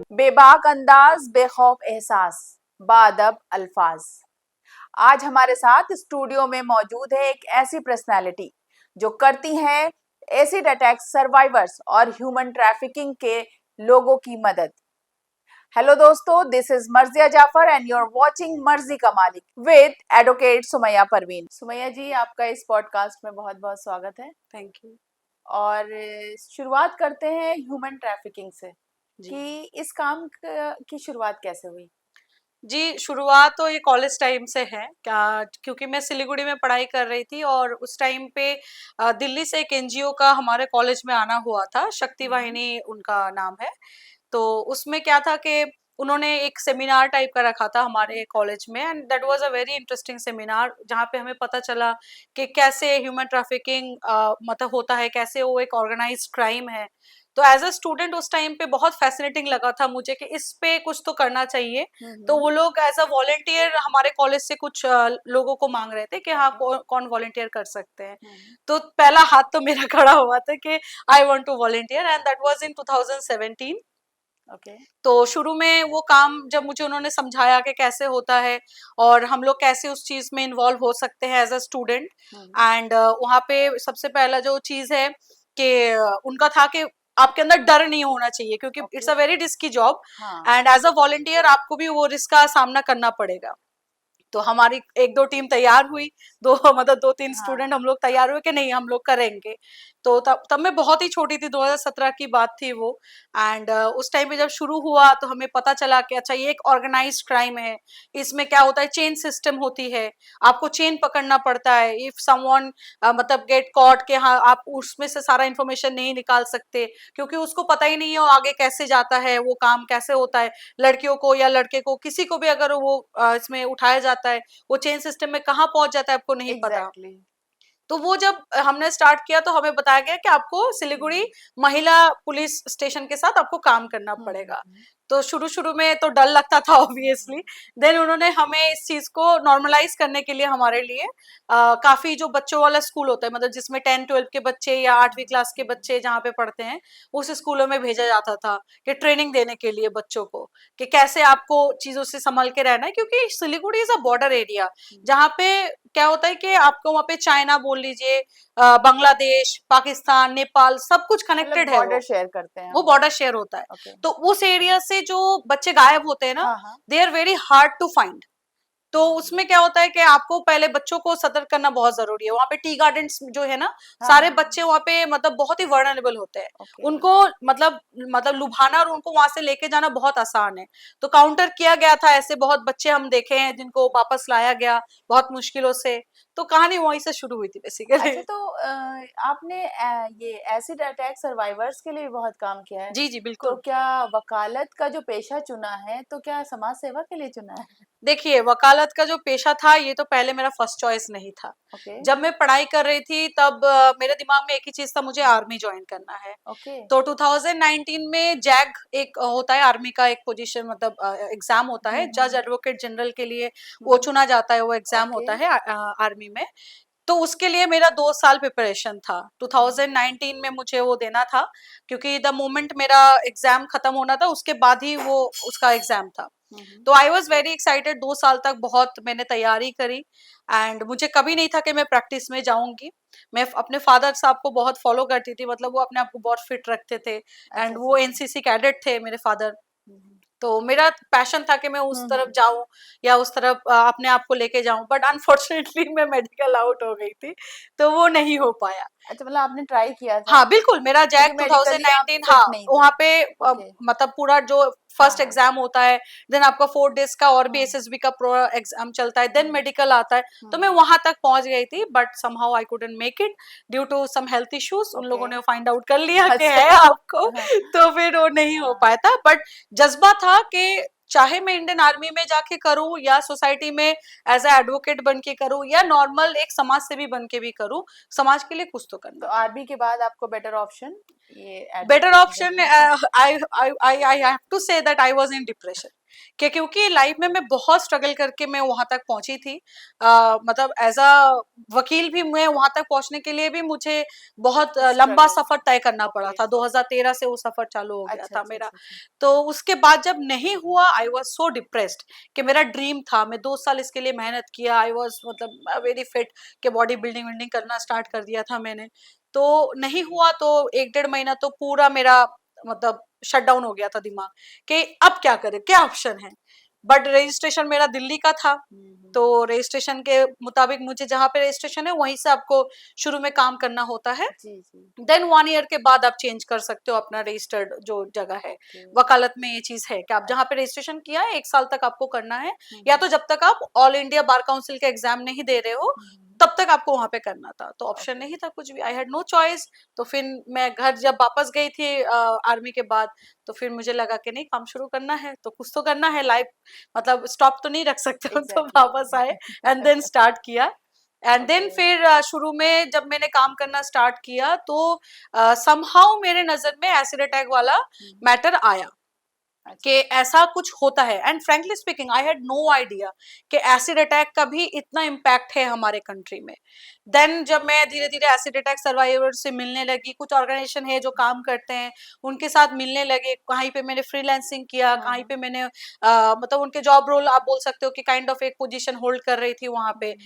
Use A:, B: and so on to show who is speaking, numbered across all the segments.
A: बेबाक अंदाज, बेखौफ एहसास, बाअदब अल्फाज। आज हमारे साथ स्टूडियो में मौजूद है एक ऐसी पर्सनालिटी जो करती है एसिड अटैक सर्वाइवर्स और ह्यूमन ट्रैफिकिंग के लोगों की मदद। हेलो दोस्तों, this is Marziya Jafar and you are watching Marzi Ka Malik with advocate Sumaiya Parveen. Sumaiya ji, आपका इस पॉडकास्ट में बहुत बहुत स्वागत है।
B: Thank you.
A: और शुरुआत करते हैं ह्यूमन ट्रैफिकिंग से
B: जी
A: कि इस काम की शुरुआत कैसे हुई।
B: जी, शुरुआत तो ये कॉलेज टाइम से है क्या, क्योंकि मैं सिलीगुड़ी में पढ़ाई कर रही थी और उस टाइम पे दिल्ली से एक एनजीओ का हमारे कॉलेज में आना हुआ था। शक्ति
A: हम्म।
B: वाहिनी उनका नाम है। तो उसमें क्या था कि उन्होंने एक सेमिनार टाइप का रखा था हमारे कॉलेज में, and that was a very interesting seminar, जहाँ पे हमें पता चला कि कैसे ह्यूमन ट्रैफिकिंग मतलब होता है, कैसे वो एक ऑर्गेनाइज्ड क्राइम है। तो एज अ स्टूडेंट उस टाइम पे बहुत फैसिनेटिंग लगा था मुझे कि इस पे कुछ तो करना चाहिए। तो
A: हम्म।
B: वो लोग एज अ वॉलेंटियर हमारे कॉलेज से कुछ लोगों को मांग रहे थे कि हाँ
A: ओके।
B: कौन वॉलेंटियर कर सकते हैं।
A: हम्म।
B: तो पहला हाथ तो मेरा खड़ा हुआ था कि I want to volunteer, and that was in 2017।
A: Okay.
B: तो शुरू में वो काम जब मुझे उन्होंने समझाया कि कैसे होता है और हम लोग कैसे उस चीज में इन्वॉल्व हो सकते हैं as a student,
A: hmm.
B: And वहाँ पे सबसे पहला जो चीज है कि उनका था कि आपके अंदर डर नहीं होना चाहिए, क्योंकि it's
A: okay.
B: A very risky job,
A: हाँ।
B: एंड एज अ वॉलेंटियर आपको भी वो रिस्क का सामना करना पड़ेगा। तो हमारी एक दो टीम तैयार हुई, दो मतलब दो तीन
A: हाँ।
B: स्टूडेंट हम लोग तैयार हुए कि नहीं हम लोग करेंगे। तो तब मैं बहुत ही छोटी थी, 2017 की बात थी वो। एंड उस टाइम पे जब शुरू हुआ तो हमें पता चला कि अच्छा ये एक ऑर्गेनाइज्ड क्राइम है। इसमें क्या होता है, चेन सिस्टम होती है, आपको चेन पकड़ना पड़ता है। इफ समवन मतलब गेट कॉट के, हाँ आप उसमें से सारा इंफॉर्मेशन नहीं निकाल सकते, क्योंकि उसको पता ही नहीं है वो आगे कैसे जाता है, वो काम कैसे होता है। लड़कियों को या लड़के को, किसी को भी अगर वो इसमें उठाया जाता है, वो चेन सिस्टम में कहाँ पहुंच जाता है आपको नहीं पता।
A: एग्जैक्टली।
B: तो वो जब हमने स्टार्ट किया तो हमें बताया गया कि आपको सिलीगुड़ी
A: हम्म।
B: महिला पुलिस स्टेशन के साथ आपको काम करना पड़ेगा।
A: हम्म।
B: तो शुरू शुरू में तो डर लगता था ऑब्वियसली। देन उन्होंने हमें इस चीज को नॉर्मलाइज करने के लिए हमारे लिए काफी जो बच्चों वाला स्कूल होता है, मतलब जिसमें 10-12 के बच्चे या 8वीं क्लास के बच्चे जहाँ पे पढ़ते हैं, उस स्कूलों में भेजा जाता था कि ट्रेनिंग देने के लिए बच्चों को कि कैसे आपको चीजों से संभल के रहना है, क्योंकि Siliguri is a border area जहाँ पे क्या होता है कि आपको वहाँ पे चाइना बोल लीजिए, बांग्लादेश, पाकिस्तान, नेपाल, सब कुछ
A: मतलब
B: कनेक्टेड है।
A: बॉर्डर शेयर करते हैं
B: वो
A: हम।
B: बॉर्डर शेयर होता है।
A: ओके।
B: तो उस एरिया से जो बच्चे गायब होते हैं ना,
A: हाँ हाँ।
B: They are very hard to find. तो उसमें क्या होता है कि आपको पहले बच्चों को सतर्क करना बहुत जरूरी है। वहाँ पे टी गार्डन्स जो है ना,
A: हाँ
B: सारे
A: हाँ।
B: बच्चे वहाँ पे मतलब बहुत ही वर्नरेबल होते हैं।
A: ओके।
B: उनको मतलब लुभाना और उनको वहां से लेके जाना बहुत आसान है। तो काउंटर किया गया था, ऐसे बहुत बच्चे हम देखे हैं जिनको वापस लाया गया बहुत मुश्किलों से। तो कहानी वहीं से शुरू हुई थी बेसिकली।
A: अच्छा, तो आपने ये एसिड अटैक सर्वाइवर्स के लिए भी बहुत काम किया है।
B: जी जी
A: तो
B: बिल्कुल।
A: क्या वकालत का जो पेशा चुना है, तो क्या समाज सेवा के लिए चुना है?
B: देखिए, वकालत का जो पेशा था ये तो पहले मेरा फर्स्ट चॉइस नहीं था।
A: ओके।
B: जब मैं पढ़ाई कर रही थी तब मेरे दिमाग में एक ही चीज था, मुझे आर्मी ज्वाइन करना है।
A: ओके।
B: तो 2019 में जैग एक होता है आर्मी का एक पोजीशन, मतलब एग्जाम होता है जज
A: हम्म।
B: एडवोकेट जनरल के लिए, वो
A: हम्म।
B: चुना जाता है, वो एग्जाम
A: ओके।
B: होता है आर्मी में। तो उसके लिए मेरा 2 साल प्रिपरेशन था। 2019 में मुझे वो देना था, क्योंकि द मोमेंट मेरा एग्जाम खत्म होना था उसके बाद ही वो उसका एग्जाम था।
A: हम्म।
B: तो आई वॉज वेरी एक्साइटेड। 2 साल तक बहुत मैंने तैयारी करी, एंड मुझे कभी नहीं था कि मैं प्रैक्टिस में जाऊंगी। मैं अपने फादर साहब को बहुत फॉलो करती थी, मतलब वो अपने आप को बहुत फिट रखते थे,
A: अच्छा
B: एंड
A: अच्छा
B: वो
A: अच्छा।
B: एनसीसी कैडेट थे मेरे फादर।
A: हम्म।
B: तो मेरा पैशन था कि मैं उस तरफ
A: हम्म।
B: जाऊं या उस तरफ अपने आप को लेके जाऊं, बट अनफॉर्चुनेटली मैं मेडिकल आउट हो गई थी, तो वो नहीं हो पाया।
A: अच्छा, मतलब आपने ट्राई किया था,
B: हाँ बिल्कुल, मेरा जैक
A: लेकिन मेडिकली आप
B: 2019,
A: फिट
B: हाँ
A: नहीं थे।
B: वहाँ पे
A: ओके।
B: मतलब पूरा जो
A: हाँ
B: फर्स्ट
A: हाँ।
B: एग्जाम होता है, देन आपका 4 डेज का और भी
A: हम्म।
B: एसएसबी का प्रो एग्जाम चलता है, देन
A: हम्म।
B: मेडिकल आता है। तो मैं
A: हम्म।
B: वहां तक पहुंच गई थी, but somehow I couldn't make it due to some health issues. उन
A: ओके।
B: लोगों ने फाइंड आउट कर लिया कि
A: अच्छा।
B: है आपको,
A: हाँ
B: तो फिर वो नहीं हो
A: हाँ।
B: पाया था। बट जज्बा था कि चाहे मैं इंडियन आर्मी में जाके करूं या सोसाइटी में एज ए एडवोकेट बन के करूं या नॉर्मल एक समाज सेवी बन के भी करूं, समाज के लिए कुछ तो
A: तो
B: करना था।
A: आर्मी के बाद आपको बेटर ऑप्शन ये
B: बेटर
A: एडवोकेट
B: ऑप्शन,
A: बनना था।
B: I have to say that I was in depression. कि क्योंकि लाइफ में मैं बहुत स्ट्रगल करके मैं वहां तक पहुंची थी। मतलब एज अ वकील भी मैं वहां तक पहुंचने के लिए भी मुझे बहुत लंबा
A: स्ट्रगल।
B: सफर तय करना पड़ा
A: ओके।
B: था। 2013 से वो सफर चालू हो गया
A: अच्छा
B: था
A: अच्छा
B: मेरा।
A: अच्छा अच्छा।
B: तो उसके बाद जब नहीं हुआ, आई वॉज सो डिप्रेस्ड कि मेरा ड्रीम था, मैं 2 साल इसके लिए मेहनत किया, आई वॉज मतलब वेरी फिट कि बॉडी बिल्डिंग विल्डिंग करना स्टार्ट कर दिया था मैंने। तो नहीं हुआ, तो 1 डेढ़ महीना तो पूरा मेरा मतलब शट डाउन हो गया था दिमाग कि अब क्या करें, क्या ऑप्शन है। बट रजिस्ट्रेशन मेरा दिल्ली का था, तो रजिस्ट्रेशन के मुताबिक मुझे जहाँ पे रजिस्ट्रेशन है वहीं से आपको शुरू में काम करना होता है।
A: जी जी।
B: देन 1 ईयर के बाद आप चेंज कर सकते हो अपना रजिस्टर्ड जो जगह है।
A: ओके।
B: वकालत में ये चीज है कि आप जहाँ
A: अच्छा।
B: पे रजिस्ट्रेशन किया है 1 साल तक आपको करना है, या तो जब तक आप ऑल इंडिया बार काउंसिल का एग्जाम नहीं दे रहे हो तब तक आपको वहां पे करना था। तो ऑप्शन
A: ओके।
B: नहीं था कुछ भी, आई हैड नो चॉइस। तो फिर मैं घर जब वापस गई थी आर्मी के बाद, तो फिर मुझे लगा कि नहीं, काम शुरू करना है तो कुछ तो करना है, लाइफ मतलब स्टॉप तो नहीं रख सकते हम। तो
A: एग्जैक्टली।
B: वापस आए एंड देन स्टार्ट किया। And then
A: okay.
B: फिर शुरू में जब मैंने काम करना स्टार्ट किया तो समहाउ मेरे नजर में एसिड अटैक वाला मैटर आया कि
A: अच्छा।
B: ऐसा कुछ होता है। And frankly speaking I had no idea कि एसिड अटैक का भी इतना इम्पैक्ट है हमारे कंट्री में। देन जब मैं धीरे धीरे एसिड अटैक सर्वाइवर से मिलने लगी, कुछ ऑर्गेनाइजेशन है जो काम करते हैं उनके साथ मिलने लगे, कहीं पे मैंने फ्रीलांसिंग किया, कहीं पे मैंने मतलब उनके जॉब रोल आप बोल सकते हो कि काइंड ऑफ एक पोजीशन होल्ड कर रही थी वहां पे।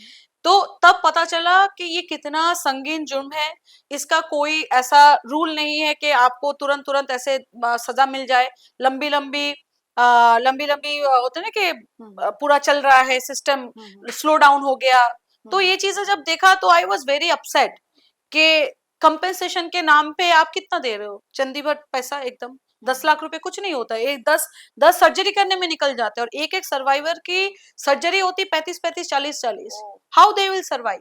B: तो तब पता चला कि ये कितना संगीन जुर्म है। इसका कोई ऐसा रूल नहीं है कि आपको तुरंत तुरंत ऐसे सजा मिल जाए। लंबी लंबी लंबी लंबी होते ना कि पूरा चल रहा है सिस्टम, स्लो डाउन हो गया। तो ये चीजें जब देखा तो आई वॉज वेरी अपसेट कि कंपेंसेशन के नाम पे आप कितना दे रहे हो, चंदी भर पैसा एकदम। 10 लाख रुपए कुछ नहीं होता है, एक 10 सर्जरी करने में निकल जाते हैं, और एक एक सर्वाइवर की सर्जरी होती 35-35 40-40। हाउ दे विल सर्वाइव,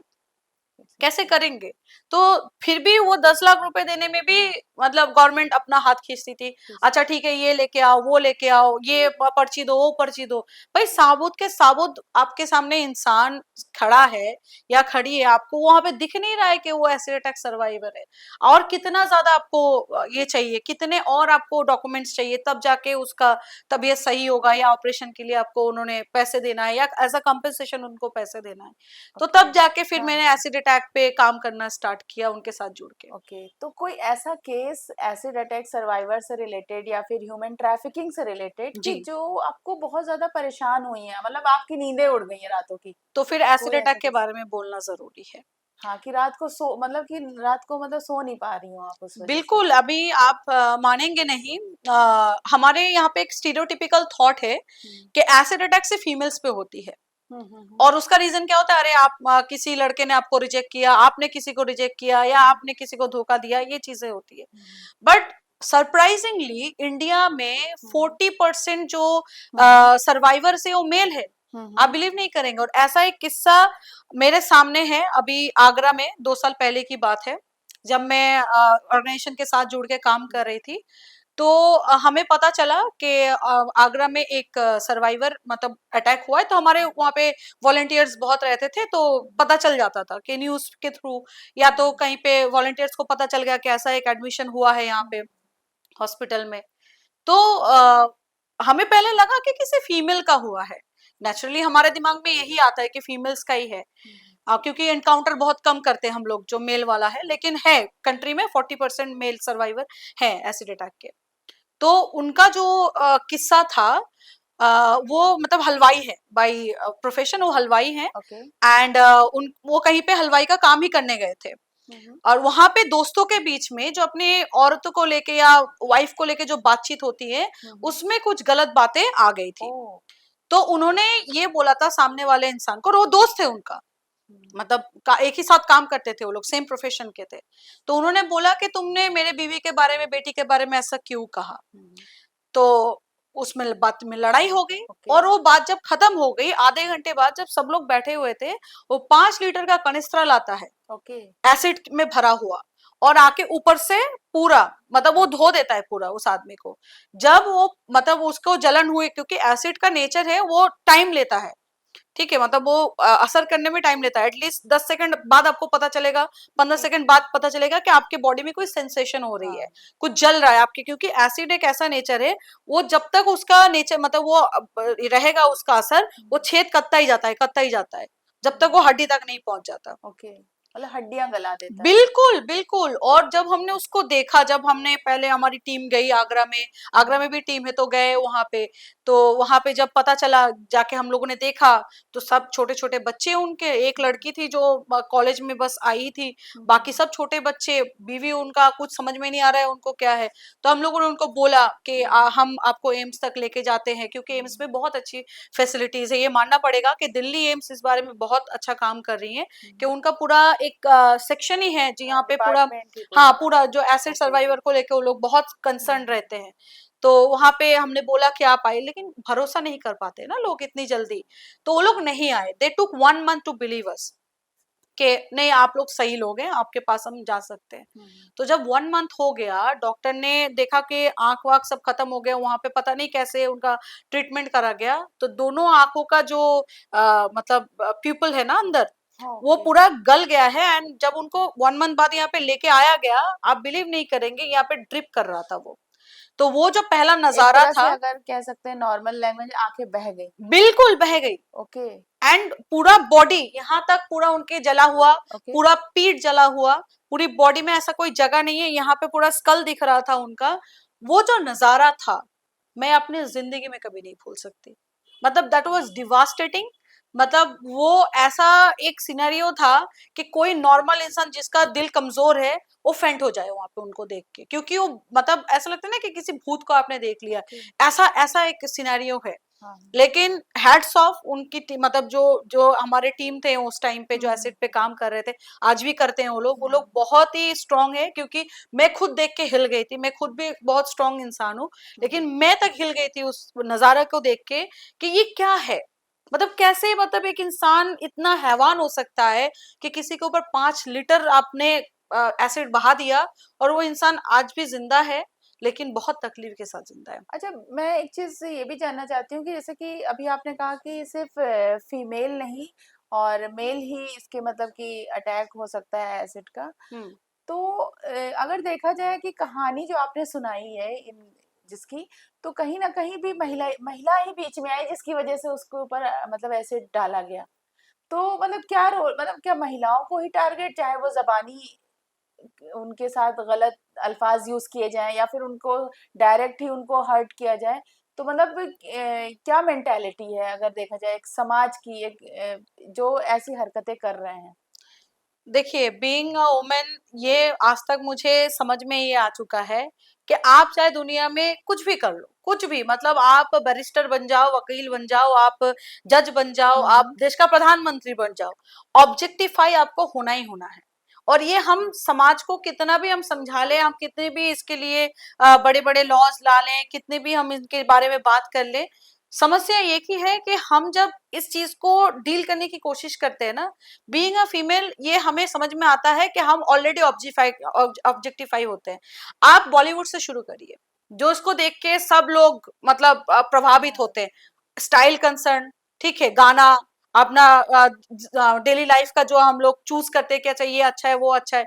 B: कैसे करेंगे। तो फिर भी वो 10 लाख रुपए देने में भी मतलब गवर्नमेंट अपना हाथ खींचती थी। अच्छा ठीक है, ये लेके आओ, वो लेके आओ, ये पर्ची दो, वो पर्ची दो। भाई साबुत के साबुत आपके सामने इंसान खड़ा है या खड़ी है, आपको वहां पे दिख नहीं रहा है कि वो एसिड अटैक सर्वाइवर है। और कितना ज्यादा आपको ये चाहिए, कितने और आपको डॉक्यूमेंट्स चाहिए तब जाके उसका तबीयत सही होगा, या ऑपरेशन के लिए आपको उन्होंने पैसे देना है, या एज अ कंपेंसेशन उनको पैसे देना है। तो तब जाके फिर मैंने एसिड अटैक पे काम करना स्टार्ट किया उनके साथ जुड़ के।
A: ओके। तो कोई ऐसा केस एसिड अटैक सर्वाइवर से रिलेटेड या फिर ह्यूमन ट्रैफिकिंग से रिलेटेड कि
B: जी,
A: जो आपको बहुत ज्यादा परेशान हुई है, मतलब आपकी नींदें उड़ गई हैं रातों की?
B: तो फिर एसिड
A: कोई
B: अटैक
A: ऐसा
B: के
A: केस?
B: बारे में बोलना जरूरी है।
A: हाँ, कि रात को सो मतलब कि रात को मतलब सो नहीं पा रही हूँ आप उस वजह से।
B: बिल्कुल, अभी आप मानेंगे नहीं, हमारे यहाँ पे एक स्टीरियोटिपिकल थॉट है कि एसिड अटैक सिर्फ फीमेल्स पे होती है।
A: हम्म।
B: और उसका रीजन क्या होता है, अरे आप किसी लड़के ने आपको रिजेक्ट किया, आपने किसी को रिजेक्ट किया, या आपने किसी को धोखा दिया, ये चीजें होती है। बट सरप्राइजिंगली इंडिया में 40% जो सर्वाइवर्स है वो मेल है। आप बिलीव नहीं करेंगे। और ऐसा एक किस्सा मेरे सामने है, अभी आगरा में 2 साल पहले की बात है, जब मैं ऑर्गेनाइजेशन के साथ जुड़ के काम कर रही थी। तो हमें पता चला कि आगरा में एक सर्वाइवर मतलब अटैक हुआ है। तो हमारे वहाँ पे वॉलंटियर्स बहुत रहते थे, तो पता चल जाता था कि न्यूज के थ्रू, या तो कहीं पे वॉलंटियर्स को पता चल गया कि ऐसा एक एडमिशन हुआ है यहाँ पे हॉस्पिटल में। तो हमें पहले लगा कि किसी फीमेल का हुआ है। नेचुरली हमारे दिमाग में यही आता है कि फीमेल्स का ही है, क्योंकि एनकाउंटर बहुत कम करते हैं हम लोग जो मेल वाला है, लेकिन है कंट्री में 40% मेल सर्वाइवर है एसिड अटैक के। तो उनका जो किस्सा था, वो मतलब हलवाई है बाई प्रोफेशन, वो हलवाई हैं।
A: ओके।
B: एंड उन वो कहीं पे हलवाई का काम ही करने गए थे, और वहां पे दोस्तों के बीच में जो अपने औरतों को लेके या वाइफ को लेके जो बातचीत होती है, उसमें कुछ गलत बातें आ गई
A: ओ।
B: थी। तो उन्होंने ये बोला था सामने वाले इंसान को, और वो दोस्त थे उनका, मतलब एक ही साथ काम करते थे वो लोग, सेम प्रोफेशन के थे। तो उन्होंने बोला कि तुमने मेरे बीवी के बारे में, बेटी के बारे में ऐसा क्यों कहा। तो उसमें बात में लड़ाई हो गई।
A: ओके।
B: और वो बात जब खत्म हो गई, आधे घंटे बाद जब सब लोग बैठे हुए थे, वो 5 लीटर का कनिस्ट्रा लाता है
A: ओके।
B: एसिड में भरा हुआ, और आके ऊपर से पूरा मतलब वो धो देता है पूरा उस आदमी को। जब वो मतलब उसको जलन हुई, क्योंकि एसिड का नेचर है वो टाइम लेता है, ठीक है, मतलब वो असर करने में टाइम लेता है, एटलीस्ट 10 सेकंड बाद आपको पता चलेगा, 15 सेकंड बाद पता चलेगा कि आपके बॉडी में कोई सेंसेशन हो रही है,
A: हाँ।
B: कुछ जल रहा है आपके, क्योंकि एसिड एक ऐसा नेचर है, वो जब तक उसका नेचर मतलब वो रहेगा उसका असर, वो छेद करता ही जाता है, जब तक वो हड्डी तक नहीं पहुंच जाता।
A: ओके, मतलब हड्डियां गला देता है।
B: बिल्कुल बिल्कुल। और जब हमने उसको देखा, जब हमने पहले हमारी टीम गई आगरा में, आगरा में भी टीम है तो गए वहां पे, तो वहां पे जब पता चला, जाके हम लोगों ने देखा, तो सब छोटे छोटे बच्चे उनके, एक लड़की थी जो कॉलेज में बस आई थी, बाकी सब छोटे बच्चे, बीवी उनका कुछ समझ में नहीं आ रहा है उनको क्या है। तो हम लोगों ने उनको बोला कि हम आपको एम्स तक लेके जाते हैं, क्योंकि एम्स में बहुत अच्छी फैसिलिटीज है। ये मानना पड़ेगा कि दिल्ली एम्स इस बारे में बहुत अच्छा काम कर रही है, कि उनका पूरा एक सेक्शन ही है जी, यहाँ पे पूरा,
A: डिपार्टमेंट ही
B: हाँ
A: पूरा।
B: पूरा जो एसिड
A: ओके।
B: सर्वाइवर को लेके वो लोग बहुत कंसर्न रहते हैं। तो वहां पे हमने बोला कि आप आए, लेकिन भरोसा नहीं कर पाते ना लोग इतनी जल्दी, तो वो लोग नहीं आए। दे टुक 1 मंथ टू बिलीव अस कि नहीं आप लोग सही लोग हैं, आपके पास हम जा सकते हैं। तो जब 1 मंथ हो गया, डॉक्टर ने देखा कि आंख वाख सब खत्म हो गया, वहां पे पता नहीं कैसे उनका ट्रीटमेंट करा गया, तो दोनों आंखों का जो मतलब प्यूपल है ना अंदर, वो
A: ओके।
B: पूरा गल गया है। एंड जब उनको 1 मंथ बाद यहाँ पे लेके आया गया, आप बिलीव नहीं करेंगे, यहाँ पे ड्रिप कर रहा था वो। तो वो जो पहला
A: एक
B: नजारा
A: तरह से
B: था,
A: अगर कह सकते हैं नॉर्मल लैंग्वेज, आंखें बह गई।
B: बिल्कुल बह गई।
A: ओके।
B: एंड पूरा बॉडी यहाँ तक पूरा उनके जला हुआ,
A: ओके।
B: पूरा पीठ जला हुआ, पूरी बॉडी में ऐसा कोई जगह नहीं है, यहाँ पे पूरा स्कल दिख रहा था उनका। वो जो नजारा था, मैं अपनी जिंदगी में कभी नहीं भूल सकती। मतलब दैट वाज डिवास्टेटिंग। मतलब वो ऐसा एक सिनेरियो था कि कोई नॉर्मल इंसान जिसका दिल कमजोर है, वो फेंट हो जाए वहां पे उनको देख के, क्योंकि वो मतलब ऐसा लगता है ना कि किसी भूत को आपने देख लिया।
A: ओके।
B: ऐसा ऐसा एक सिनेरियो है।
A: हाँ।
B: लेकिन हैट्स ऑफ उनकी टीम, मतलब जो जो हमारे टीम थे उस टाइम पे, जो एसिड पे काम कर रहे थे, आज भी करते हैं वो लोग बहुत ही स्ट्रांग है। क्योंकि मैं खुद देख के हिल गई थी, मैं खुद भी बहुत स्ट्रांग इंसान हूँ, लेकिन मैं तक हिल गई थी उस नजारा को देख के कि ये क्या है। मतलब कैसे, मतलब एक इंसान इतना हैवान हो सकता है कि किसी के ऊपर 5 लीटर आपने एसिड बहा दिया, और वो इंसान आज भी जिंदा है, लेकिन बहुत तकलीफ के साथ जिंदा है।
A: अच्छा, मैं एक चीज ये भी जानना चाहती हूँ कि जैसे कि अभी आपने कहा कि सिर्फ फीमेल नहीं और मेल ही इसके मतलब कि अटैक हो सकता है एसिड का।
B: हम्म।
A: तो अगर देखा जाए कि कहानी जो आपने सुनाई है इन जिसकी, तो कहीं ना कहीं भी महिला महिला ही बीच में आई जिसकी वजह से उसके ऊपर मतलब एसिड डाला गया। तो मतलब क्या रोल, मतलब क्या महिलाओं को ही टारगेट, चाहे वो जबानी उनके साथ गलत अल्फाज यूज किए जाएं या फिर उनको डायरेक्ट ही उनको हर्ट किया जाए? तो मतलब क्या मेंटालिटी है अगर देखा जाए एक समाज की, एक जो ऐसी हरकतें कर रहे हैं?
B: देखिए, बीइंग अ वुमेन, ये आज तक मुझे समझ में ये आ चुका है कि आप चाहे दुनिया में कुछ भी कर लो, कुछ भी, मतलब आप बैरिस्टर बन जाओ, वकील बन जाओ, आप जज बन जाओ, आप
A: हम्म।
B: देश का प्रधानमंत्री बन जाओ, ऑब्जेक्टिफाई आपको होना ही होना है। और ये हम समाज को कितना भी हम समझा लें, हम कितने भी इसके लिए बड़े बड़े लॉज ला लें, कितने भी हम इनके बारे में बात कर लें, समस्या एक ही है कि हम जब इस चीज को डील करने की कोशिश करते हैं ना, बीइंग अ फीमेल, ये हमें समझ में आता है कि हम ऑलरेडी ऑब्जेक्टिफाई होते हैं। आप बॉलीवुड से शुरू करिए, जो इसको देख के सब लोग मतलब प्रभावित
A: हाँ।
B: होते हैं। स्टाइल कंसर्न, ठीक है, गाना, अपना डेली लाइफ का जो हम लोग चूज करते हैं कि अच्छा ये अच्छा है वो अच्छा है,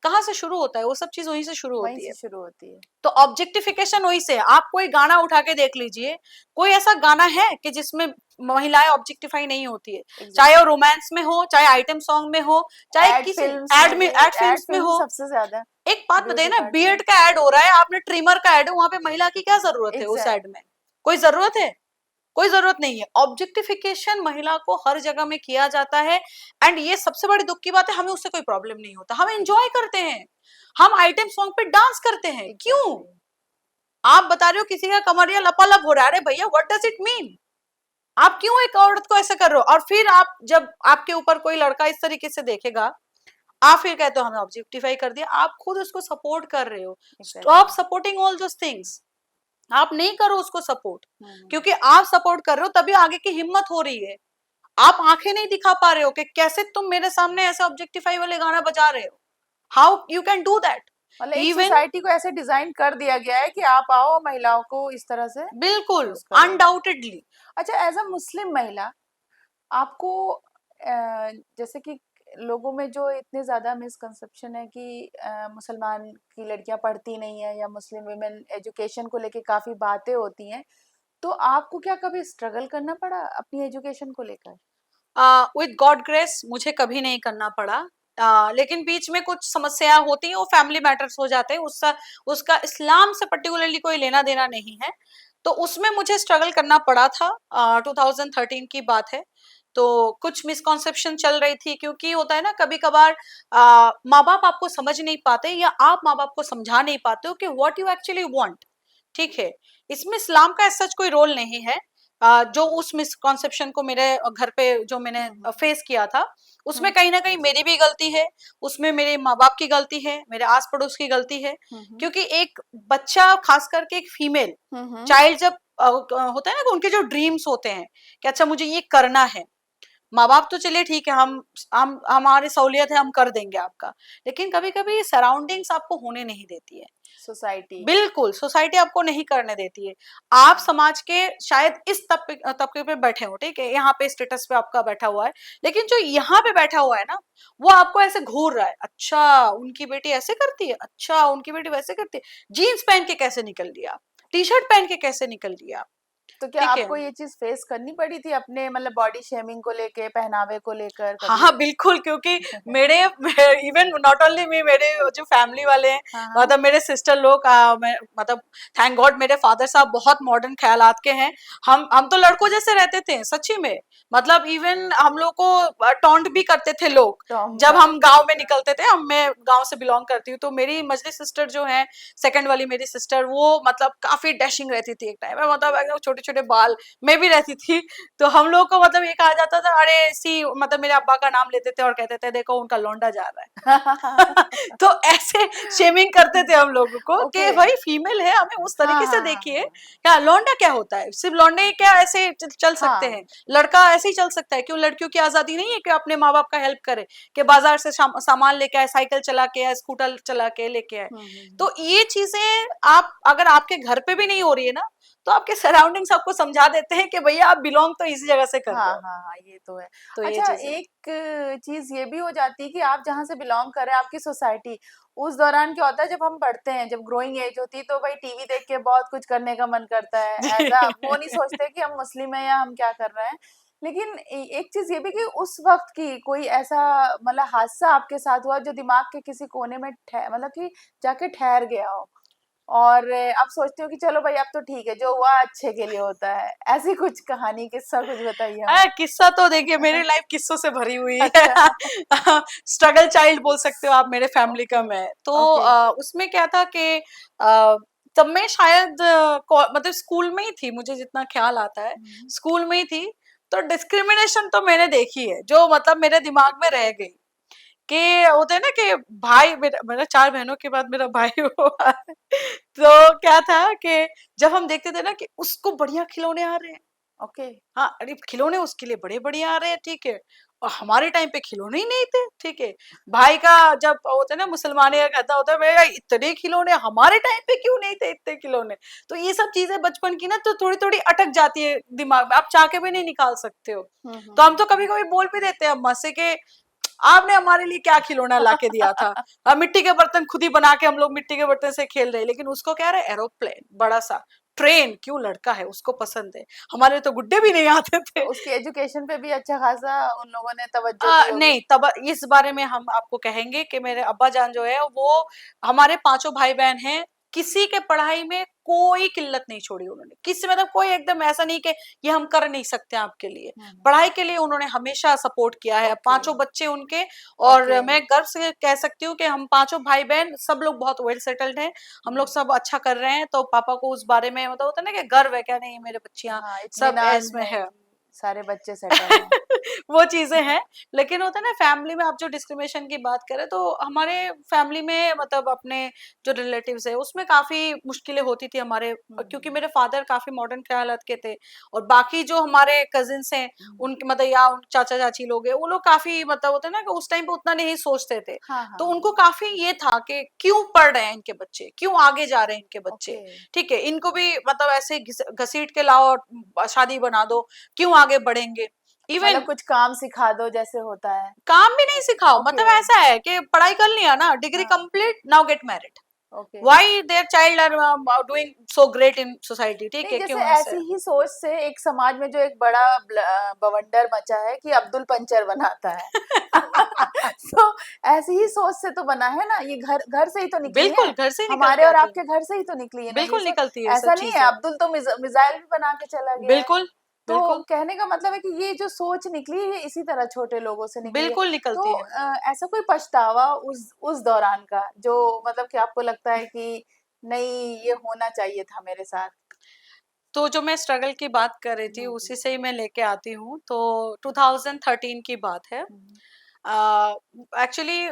B: कहाँ से शुरू होता है? वो सब चीज वहीं से शुरू
A: वहीं
B: होती
A: से
B: है।
A: शुरू होती है।
B: तो ऑब्जेक्टिफिकेशन वही से है। आप कोई गाना उठा के देख लीजिए, कोई ऐसा गाना है कि जिसमें महिलाएं ऑब्जेक्टिफाई नहीं होती है? चाहे वो
A: एग्जैक्टली।
B: रोमांस में हो, चाहे आइटम सॉन्ग में हो, चाहे
A: एड
B: किसी
A: फिल्म्स
B: एड
A: में
B: में,
A: भी,
B: एड
A: एड
B: फिल्म्स में
A: फिल्म
B: हो।
A: सबसे ज्यादा,
B: एक बात बताइए
A: ब्यूटी
B: ना,
A: पार्ट में।
B: बियर्ड का एड हो रहा है, आपने ट्रिमर का एड है, वहां पे महिला की क्या जरूरत है उस एड
A: एग्जैक्ट।
B: में? कोई जरूरत है? कोई जरूरत नहीं है। ऑब्जेक्टिफिकेशन महिला को हर जगह में किया जाता है। एंड ये सबसे बड़ी दुख की बात है, हमें उससे कोई प्रॉब्लम नहीं होता, हम एंजॉय करते हैं, हम आइटम सॉन्ग पे डांस करते हैं। क्यों?
A: एग्जैक्टली।
B: आप बता रहे हो किसी का कमरिया लपालप हो रहा है, अरे भैया व्हाट डज इट मीन? आप क्यों एक औरत को ऐसे कर रहे हो? और फिर आप जब आपके ऊपर कोई लड़का इस तरीके से देखेगा, आप फिर कहते हो हमें ऑब्जेक्टिफाई कर दिया। आप खुद उसको सपोर्ट कर रहे हो। Stop
A: exactly.
B: Supporting all those things. आप नहीं करो उसको सपोर्ट,
A: हम्म।
B: क्योंकि आप सपोर्ट कर रहे हो तभी आगे की हिम्मत हो रही है। आप आंखें नहीं दिखा पा रहे हो कि कैसे तुम मेरे सामने ऐसे ऑब्जेक्टिफाई वाले गाना बजा रहे हो। How you can do that?
A: मतलब एक
B: इवन,
A: सोसाइटी को ऐसे डिजाइन कर दिया गया है कि आप आओ महिलाओं को इस तरह से
B: बिल्कुल,
A: यूज करो।
B: अनडाउटेडली।
A: अच्छा, एज अ मुस्लिम महिला, आपको जैसे कि लोगों में जो इतने ज़्यादा मिसकंसेप्शन है कि मुसलमान की लड़कियां पढ़ती नहीं है या मुस्लिम वुमेन एजुकेशन को लेके काफ़ी बातें होती हैं, तो आपको क्या कभी स्ट्रगल करना पड़ा अपनी एजुकेशन को लेकर?
B: विद गॉड ग्रेस मुझे कभी नहीं करना पड़ा। लेकिन बीच में कुछ समस्या होती है, वो फैमिली मैटर्स हो जाते हैं, उसका उसका इस्लाम से पर्टिकुलरली कोई लेना देना नहीं है। तो उसमें मुझे स्ट्रगल करना पड़ा था। 2013 की बात है। तो कुछ मिसकॉन्सेप्शन चल रही थी, क्योंकि होता है ना कभी कभार माँ बाप आपको समझ नहीं पाते, या आप माँ बाप को समझा नहीं पाते हो कि व्हाट यू एक्चुअली वांट। ठीक है, इसमें इस्लाम का सच कोई रोल नहीं है। जो उस मिसकॉन्सेप्शन को मेरे घर पे जो मैंने
A: हुँ, हुँ।
B: फेस किया था,
A: हुँ,
B: उसमें कहीं ना कहीं मेरी भी गलती है, उसमें मेरे माँ बाप की गलती है, मेरे आस पड़ोस की गलती है।
A: हुँ, हुँ।
B: क्योंकि एक बच्चा, खास करके एक फीमेल
A: हुँ, हुँ।
B: चाइल्ड, जब होता है ना कि उनके जो ड्रीम्स होते हैं कि अच्छा मुझे ये करना है, माँ बाप तो चलिए ठीक है, हम हमारी सहूलियत है, हम कर देंगे आपका। लेकिन कभी कभी सराउंडिंग्स आपको होने नहीं देती है।
A: सोसाइटी।
B: बिल्कुल, सोसाइटी आपको नहीं करने देती है। आप समाज के शायद इस तबके पे बैठे हो, ठीक है? यहाँ पे स्टेटस पे आपका बैठा हुआ है, लेकिन जो यहाँ पे बैठा हुआ है ना, वो आपको ऐसे घूर रहा है, अच्छा उनकी बेटी ऐसे करती है, अच्छा उनकी बेटी वैसे करती है, जीन्स पहन के कैसे निकल लिया, टी-शर्ट पहन के कैसे निकल लिया,
A: तो क्या
B: ठीक है?
A: आपको ये चीज़ फेस करनी पड़ी थी अपने मतलब बॉडी शेमिंग को लेके, पहनावे को लेकर
B: हाँ,
A: कभी?
B: हाँ, बिल्कुल, क्योंकि मेरे इवन नॉट ओनली मी, मेरे जो फैमिली वाले हैं,
A: हाँ, हाँ।
B: मतलब मेरे सिस्टर लोग, मैं मतलब थैंक गॉड मेरे फादर साहब बहुत मॉडर्न ख्यालात के हैं। हम तो लड़कों जैसे रहते थे सच्ची में। मतलब इवन हम लोग को टॉन्ट भी करते थे लोग
A: टॉम
B: जब
A: का।
B: हम गांव में निकलते थे। मैं गांव से बिलोंग करती हूँ, तो मेरी मजली सिस्टर जो है, सेकंड वाली मेरी सिस्टर, वो मतलब काफी डैशिंग रहती थी एक टाइम में, मतलब एकदम छोटे छोटे बाल में भी रहती थी। तो हम लोग को मतलब ये कहा जाता था, अरे सी, मतलब मेरे अब्बा का नाम लेते थे और कहते थे देखो उनका लौंडा जा रहा है। तो ऐसे शेमिंग करते थे हम लोगों को कि
A: ओके।
B: भाई फीमेल है, हमें उस
A: हाँ,
B: तरीके से
A: हाँ, हाँ,
B: देखिए।
A: हाँ।
B: क्या लौंडा क्या होता है? सिर्फ लौंडे ही क्या ऐसे चल सकते
A: हाँ।
B: हैं? लड़का ऐसे ही चल सकता है? क्यों लड़कियों की आजादी नहीं है कि अपने माँ बाप का हेल्प करे, कि बाजार से सामान लेके आए, साइकिल चला के आए, स्कूटर चला के लेके आए?
A: हुँ, हुँ, हुँ।
B: तो ये चीजें आप अगर आपके घर पे भी नहीं हो रही है ना, तो आपके सराउंडिंग्स आपको समझा देते हैं कि भैया आप बिलोंग तो इसी जगह से कर रहे
A: हाँ,
B: हो।
A: हाँ, हाँ, ये तो है।
B: तो ये
A: अच्छा,
B: चीजें।
A: एक चीज़ ये भी हो जाती है कि आप जहाँ से बिलॉन्ग कर रहे हैं, आपकी सोसाइटी, उस दौरान क्या होता है जब हम बढ़ते हैं, जब ग्रोइंग एज होती है, तो भाई टीवी देख के बहुत कुछ करने का मन करता है।
B: जी।
A: ऐज़ वो नहीं सोचते कि हम मुस्लिम हैं या हम क्या कर रहे हैं। लेकिन एक चीज़ ये भी कि उस वक़्त की कोई ऐसा मतलब हादसा आपके साथ हुआ जो दिमाग के किसी कोने में मतलब कि जाके ठहर गया हो? और आप सोचते हो कि चलो भाई अब तो ठीक है, जो हुआ अच्छे के लिए होता है। ऐसी कुछ कहानी, किस्सा कुछ बताइए हमें?
B: किस्सा तो देखिए, मेरी लाइफ किस्सों से भरी हुई है।
A: अच्छा।
B: स्ट्रगल चाइल्ड बोल सकते हो आप मेरे फैमिली
A: ओके,
B: का मैं तो।
A: ओके।
B: उसमें क्या था कि तब मैं शायद मतलब स्कूल में ही थी, मुझे जितना ख्याल आता है
A: हुँ।
B: स्कूल में ही थी। तो डिस्क्रिमिनेशन तो मैंने देखी है, जो मतलब मेरे दिमाग में रह गई। कि होता है ना कि भाई, मेरा मेरा 4 बहनों के बाद मेरा भाई हुआ है। तो क्या था कि जब हम देखते थे ना कि उसको बढ़िया खिलौने आ रहे हैं,
A: ओके।
B: हाँ, अरे खिलौने उसके लिए बड़े बढ़िया आ रहे हैं, ठीक है। और हमारे टाइम पे खिलौने ही नहीं थे, ठीक है। भाई का जब होता है ना मुसलमानी का कहता होता है, भैया इतने खिलौने हमारे टाइम पे क्यों नहीं थे, इतने खिलौने। तो ये सब चीजें बचपन की ना, तो थोड़ी थोड़ी अटक जाती है दिमाग में, आप चाह के भी नहीं निकाल सकते हो।
A: हुँ, हुँ,
B: तो हम
A: हुँ,
B: तो कभी
A: हुँ।
B: कभी बोल भी देते हैं अम्मा से कि आपने हमारे लिए क्या खिलौना लाके दिया था। मिट्टी के बर्तन खुद ही बना के हम लोग मिट्टी के बर्तन से खेल रहे हैं, लेकिन उसको क्या रहे, एरोप्लेन बड़ा सा, ट्रेन, क्यों, लड़का है उसको पसंद है। हमारे तो गुड्डे भी नहीं आते
A: तो
B: थे।
A: उसकी एजुकेशन पे भी अच्छा खासा उन लोगों ने तवज्जो दी होगी।
B: नहीं, तब इस बारे में हम आपको कहेंगे कि मेरे अब्बा जान जो है वो, हमारे पांचों भाई बहन हैं, किसी के पढ़ाई में कोई किल्लत नहीं छोड़ी उन्होंने, किसी मतलब कोई एकदम ऐसा नहीं कि ये हम कर नहीं सकते आपके लिए।
A: हुँ, हुँ।
B: पढ़ाई के लिए उन्होंने हमेशा सपोर्ट किया है,
A: ओके,
B: पांचों बच्चे उनके। और
A: ओके।
B: मैं गर्व से कह सकती हूँ कि हम पांचों भाई बहन सब लोग बहुत वेल सेटल्ड हैं, हम लोग
A: हुँ।
B: सब अच्छा कर रहे हैं। तो पापा को उस बारे में मतलब होता है ना कि गर्व है, क्या नहीं मेरे बच्चियां
A: हाँ,
B: सब
A: इत्मीनान
B: इसमें
A: है
B: है।
A: कि सारे बच्चे सेटल हैं।
B: वो चीजें हैं। लेकिन होता है ना फैमिली में, आप जो डिस्क्रिमिनेशन की बात करें, तो हमारे फैमिली में मतलब अपने जो रिलेटिव्स है उसमें काफी मुश्किलें होती थी हमारे,
A: हुँ,
B: क्योंकि
A: हुँ।
B: मेरे फादर काफी मॉडर्न ख्यालात के थे। और बाकी जो हमारे कजिन्स हैं,
A: हुँ।
B: उनके मतलब या उन चाचा चाची लोग हैं, वो लोग काफी मतलब होता है ना कि उस टाइम पे उतना नहीं सोचते थे।
A: हाँ,
B: तो
A: हाँ।
B: उनको काफी ये था कि क्यों पढ़ रहे हैं इनके बच्चे, क्यों आगे जा रहे हैं इनके बच्चे,
A: ओके।
B: ठीक है, इनको भी मतलब ऐसे घसीट के लाओ और शादी बना दो, क्यों आगे बढ़ेंगे। इवन
A: मतलब कुछ काम सिखा दो जैसे होता है।
B: काम भी नहीं सिखाओ,
A: ओके।
B: मतलब ऐसा है कि पढ़ाई कर लिया ना, डिग्री
A: हाँ।
B: Complete, now get married.
A: Okay.
B: Why their child are doing so great in society, ठीक
A: नहीं,
B: है,
A: जैसे
B: क्यों
A: ऐसी
B: ऐसे?
A: ही सोच से एक समाज में जो एक बड़ा बवंडर मचा है कि अब्दुल पंचर बनाता है। तो ऐसी ही सोच से तो बना है ना, ये घर घर से ही तो निकली
B: बिल्कुल
A: है।
B: घर से ही निकल
A: हमारे
B: के
A: और
B: आती
A: आपके
B: है,
A: घर से ही तो निकली है ना ये
B: बिल्कुल
A: सोच।
B: निकलती है सब
A: ऐसा नहीं है,
B: चीजें।
A: अब्दुल तो मिसाइल भी बना के चला गया है।
B: बिल्कुल
A: तो
B: बिल्कुल
A: कहने का मतलब है कि ये जो सोच निकली है, ये इसी तरह छोटे लोगों से निकली है।
B: बिल्कुल
A: तो
B: निकलती है।
A: ऐसा कोई पछतावा उस दौरान का, जो मतलब कि आपको लगता है कि नहीं, ये होना चाहिए था मेरे साथ?
B: तो जो मैं स्ट्रगल की बात कर रही थी,
A: जी।
B: उसी से ही मैं लेके आती हूँ। तो 2013 की बात है।
A: हुँ।
B: एक्चुअली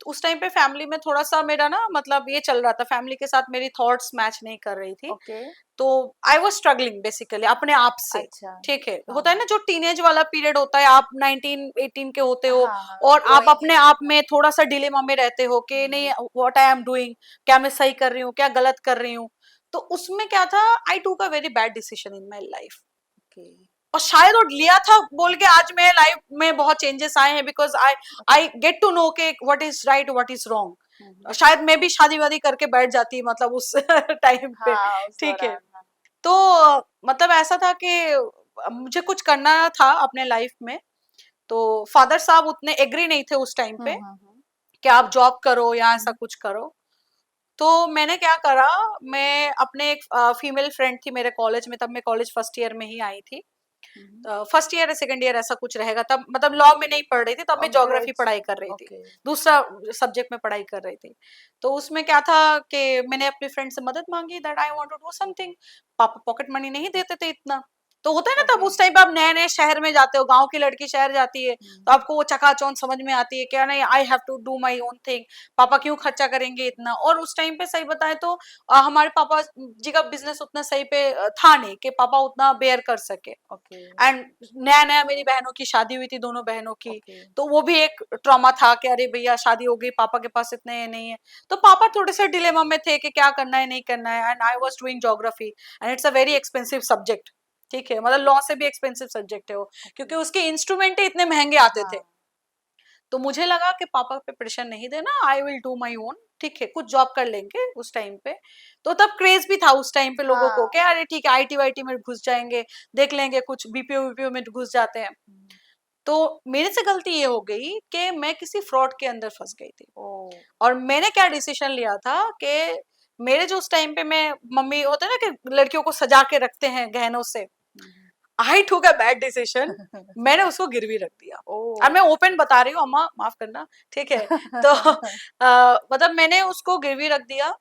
B: उस टाइम पे फैमिली में थोड़ा सा मेरा ना, मतलब ये चल रहा था, फैमिली के साथ मेरी थॉट्स मैच नहीं कर रही थी।
A: ओके।
B: तो आई वाज स्ट्रगलिंग बेसिकली अपने आप से।
A: अच्छा।
B: ठीक है,
A: हाँ,
B: होता है ना
A: हाँ।
B: जो टीनेज वाला पीरियड होता है, आप 19 18 के होते हो,
A: हाँ, हाँ,
B: और आप
A: ग्रोइंग
B: अपने
A: एज।
B: आप
A: हाँ।
B: में थोड़ा सा डिलेमा में रहते हो कि
A: हुँ,
B: नहीं,
A: हुँ।
B: व्हाट आई एम डूइंग, क्या मैं सही कर रही हूँ, क्या गलत कर रही हूँ। तो उसमें क्या था, आई टूक a very bad decision in my life.
A: Okay.
B: और शायद वो लिया था बोल के आज मेरे लाइफ में बहुत चेंजेस आए हैं, because I
A: okay.
B: I get to know के what is right what is
A: hmm,
B: wrong.
A: Hmm.
B: शायद मैं भी शादी वादी करके बैठ जाती, मतलब उस टाइम पे।
A: हाँ, उस
B: ठीक है।
A: दौरान, हाँ।
B: तो मतलब ऐसा था कि मुझे कुछ करना था अपने लाइफ में। तो फादर साहब उतने एग्री नहीं थे उस टाइम
A: हुँ,
B: पे
A: हुँ, हुँ।
B: कि आप जॉब करो या ऐसा
A: हुँ,
B: कुछ करो। तो मैंने क्या करा, मैं अपने एक फीमेल फ्रेंड थी मेरे कॉलेज में, तब मैं कॉलेज फर्स्ट ईयर में ही आई थी।
A: हुँ, हुँ।
B: फर्स्ट ईयर या सेकंड ईयर ऐसा कुछ रहेगा, तब मतलब लॉ में नहीं पढ़ रही थी, तब मैं ज्योग्राफी
A: ग्रेजुएशन।
B: पढ़ाई कर रही थी,
A: ओके।
B: दूसरा सब्जेक्ट में पढ़ाई कर रही थी। तो उसमें क्या था कि मैंने अपनी फ्रेंड से मदद मांगी, that I want to do something. पापा पॉकेट मनी नहीं देते थे इतना। तो होता है ना, तब
A: ओके।
B: उस टाइम पे आप नए नए शहर में जाते हो, गांव की लड़की शहर जाती है,
A: हुँ,
B: तो आपको वो चकाचौंध समझ में आती है क्या, नहीं I have to do my own thing, पापा क्यों खर्चा करेंगे इतना। और उस टाइम पे सही बताएं तो हमारे पापा जी का बिजनेस उतना सही पे था नहीं कि पापा उतना बेयर कर सके।
A: ओके।
B: एंड नया नया मेरी बहनों की शादी हुई थी, दोनों बहनों की।
A: ओके।
B: तो वो भी एक ट्रॉमा था कि अरे भैया शादी हो गई, पापा के पास इतने ये नहीं है। तो पापा थोड़े से डिलेमा में थे कि क्या करना है नहीं करना है। And I was doing geography, and it's a very expensive subject. ठीक है, मतलब लॉ से भी एक्सपेंसिव सब्जेक्ट है वो,
A: ओके।
B: क्योंकि उसके इंस्ट्रूमेंट ही इतने महंगे आते थे।
A: हाँ।
B: तो मुझे लगा कि पापा पे प्रेशर नहीं देना, I will do my own. ठीक है, कुछ जॉब कर लेंगे उस टाइम पे। तो तब क्रेज भी था उस टाइम पे लोगों को,
A: हाँ।
B: क्या अरे ठीक है आईटी वाईटी में घुस जाएंगे, देख लेंगे कुछ बीपीओ वीपीओ में घुस जाते हैं।
A: हुँ।
B: तो मेरे से गलती ये हो गई कि मैं किसी फ्रॉड के अंदर फंस गई थी।
A: ओह!
B: और मैंने क्या डिसीजन लिया था कि मेरे जो उस टाइम पे मैं, मम्मी होते हैं ना कि लड़कियों को सजा के रखते हैं गहनों से,
A: हुँ, हुँ।
B: आई टूक अ बैड डिसीजन। मैंने उसको गिरवी रख दिया। और
A: ओह!
B: मैं ओपन बता रही हूँ, अम्मा माफ करना, ठीक है। तो मतलब मैंने उसको गिरवी रख दिया,